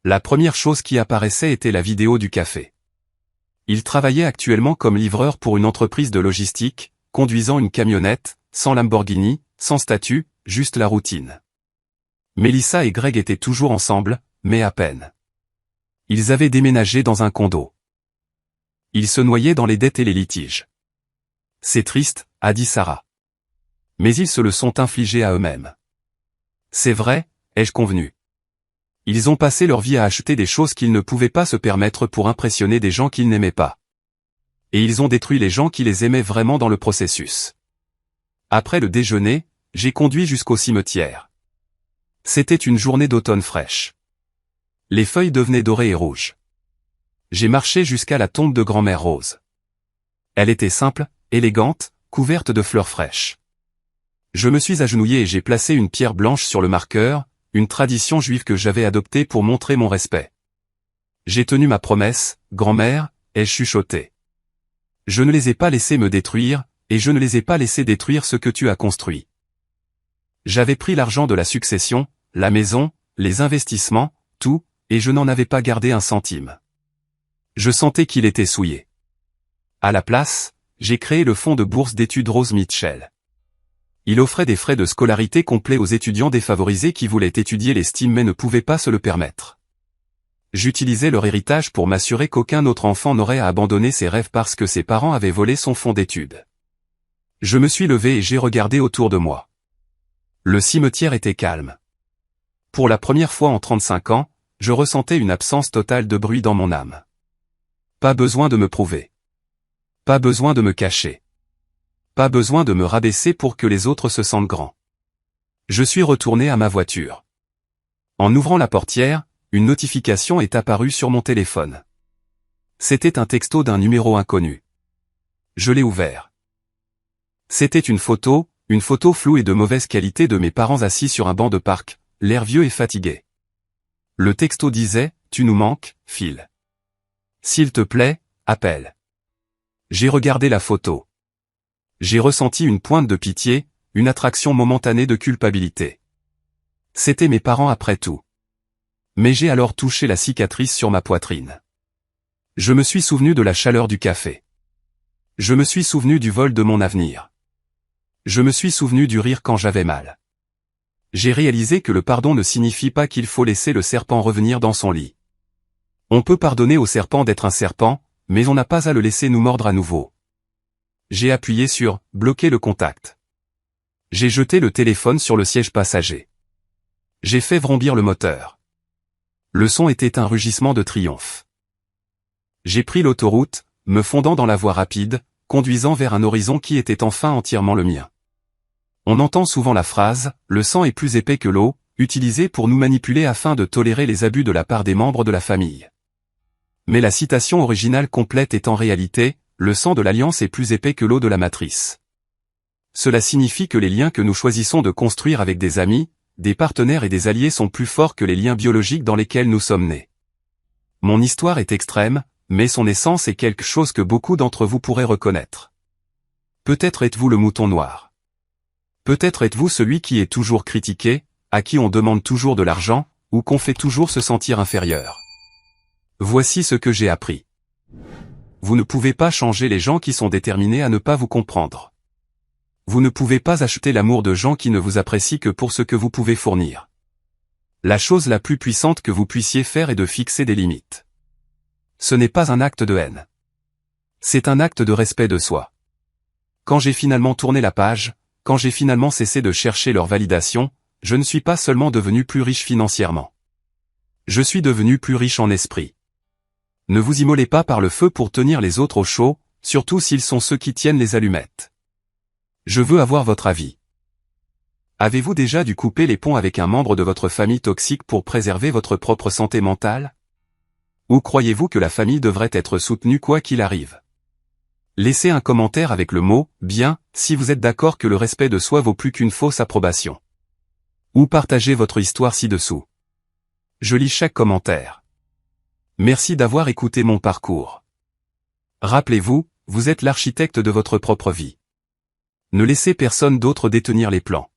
La première chose qui apparaissait était la vidéo du café. Il travaillait actuellement comme livreur pour une entreprise de logistique, conduisant une camionnette, sans Lamborghini, sans statut, juste la routine. Melissa et Greg étaient toujours ensemble, mais à peine. Ils avaient déménagé dans un condo. Ils se noyaient dans les dettes et les litiges. C'est triste, a dit Sarah. Mais ils se le sont infligés à eux-mêmes. C'est vrai, ai-je convenu. Ils ont passé leur vie à acheter des choses qu'ils ne pouvaient pas se permettre pour impressionner des gens qu'ils n'aimaient pas. Et ils ont détruit les gens qui les aimaient vraiment dans le processus. Après le déjeuner, j'ai conduit jusqu'au cimetière. C'était une journée d'automne fraîche. Les feuilles devenaient dorées et rouges. J'ai marché jusqu'à la tombe de grand-mère Rose. Elle était simple, élégante, couverte de fleurs fraîches. Je me suis agenouillé et j'ai placé une pierre blanche sur le marqueur, une tradition juive que j'avais adoptée pour montrer mon respect. J'ai tenu ma promesse, grand-mère, ai-je chuchoté. Je ne les ai pas laissés me détruire, et je ne les ai pas laissés détruire ce que tu as construit. J'avais pris l'argent de la succession, la maison, les investissements, tout, et je n'en avais pas gardé un centime. Je sentais qu'il était souillé. À la place, j'ai créé le fonds de bourse d'études Rose Mitchell. Il offrait des frais de scolarité complets aux étudiants défavorisés qui voulaient étudier les STEM mais ne pouvaient pas se le permettre. J'utilisais leur héritage pour m'assurer qu'aucun autre enfant n'aurait à abandonner ses rêves parce que ses parents avaient volé son fonds d'études. Je me suis levé et j'ai regardé autour de moi. Le cimetière était calme. Pour la première fois en 35 ans, je ressentais une absence totale de bruit dans mon âme. Pas besoin de me prouver. Pas besoin de me cacher. Pas besoin de me rabaisser pour que les autres se sentent grands. Je suis retourné à ma voiture. En ouvrant la portière, une notification est apparue sur mon téléphone. C'était un texto d'un numéro inconnu. Je l'ai ouvert. C'était une photo floue et de mauvaise qualité de mes parents assis sur un banc de parc, l'air vieux et fatigué. Le texto disait, « Tu nous manques, Phil. S'il te plaît, appelle. » J'ai regardé la photo. J'ai ressenti une pointe de pitié, une attraction momentanée de culpabilité. C'étaient mes parents après tout. Mais j'ai alors touché la cicatrice sur ma poitrine. Je me suis souvenu de la chaleur du café. Je me suis souvenu du vol de mon avenir. Je me suis souvenu du rire quand j'avais mal. J'ai réalisé que le pardon ne signifie pas qu'il faut laisser le serpent revenir dans son lit. On peut pardonner au serpent d'être un serpent, mais on n'a pas à le laisser nous mordre à nouveau. J'ai appuyé sur « Bloquer le contact ». J'ai jeté le téléphone sur le siège passager. J'ai fait vrombir le moteur. Le son était un rugissement de triomphe. J'ai pris l'autoroute, me fondant dans la voie rapide, conduisant vers un horizon qui était enfin entièrement le mien. On entend souvent la phrase « Le sang est plus épais que l'eau », utilisée pour nous manipuler afin de tolérer les abus de la part des membres de la famille. Mais la citation originale complète est en réalité « Le sang de l'alliance est plus épais que l'eau de la matrice ». Cela signifie que les liens que nous choisissons de construire avec des amis, des partenaires et des alliés sont plus forts que les liens biologiques dans lesquels nous sommes nés. Mon histoire est extrême, mais son essence est quelque chose que beaucoup d'entre vous pourraient reconnaître. Peut-être êtes-vous le mouton noir. Peut-être êtes-vous celui qui est toujours critiqué, à qui on demande toujours de l'argent, ou qu'on fait toujours se sentir inférieur. Voici ce que j'ai appris. Vous ne pouvez pas changer les gens qui sont déterminés à ne pas vous comprendre. Vous ne pouvez pas acheter l'amour de gens qui ne vous apprécient que pour ce que vous pouvez fournir. La chose la plus puissante que vous puissiez faire est de fixer des limites. Ce n'est pas un acte de haine. C'est un acte de respect de soi. Quand j'ai finalement tourné la page, quand j'ai finalement cessé de chercher leur validation, je ne suis pas seulement devenu plus riche financièrement. Je suis devenu plus riche en esprit. Ne vous immolez pas par le feu pour tenir les autres au chaud, surtout s'ils sont ceux qui tiennent les allumettes. Je veux avoir votre avis. Avez-vous déjà dû couper les ponts avec un membre de votre famille toxique pour préserver votre propre santé mentale? Ou croyez-vous que la famille devrait être soutenue quoi qu'il arrive? Laissez un commentaire avec le mot « bien » si vous êtes d'accord que le respect de soi vaut plus qu'une fausse approbation. Ou partagez votre histoire ci-dessous. Je lis chaque commentaire. Merci d'avoir écouté mon parcours. Rappelez-vous, vous êtes l'architecte de votre propre vie. Ne laissez personne d'autre détenir les plans.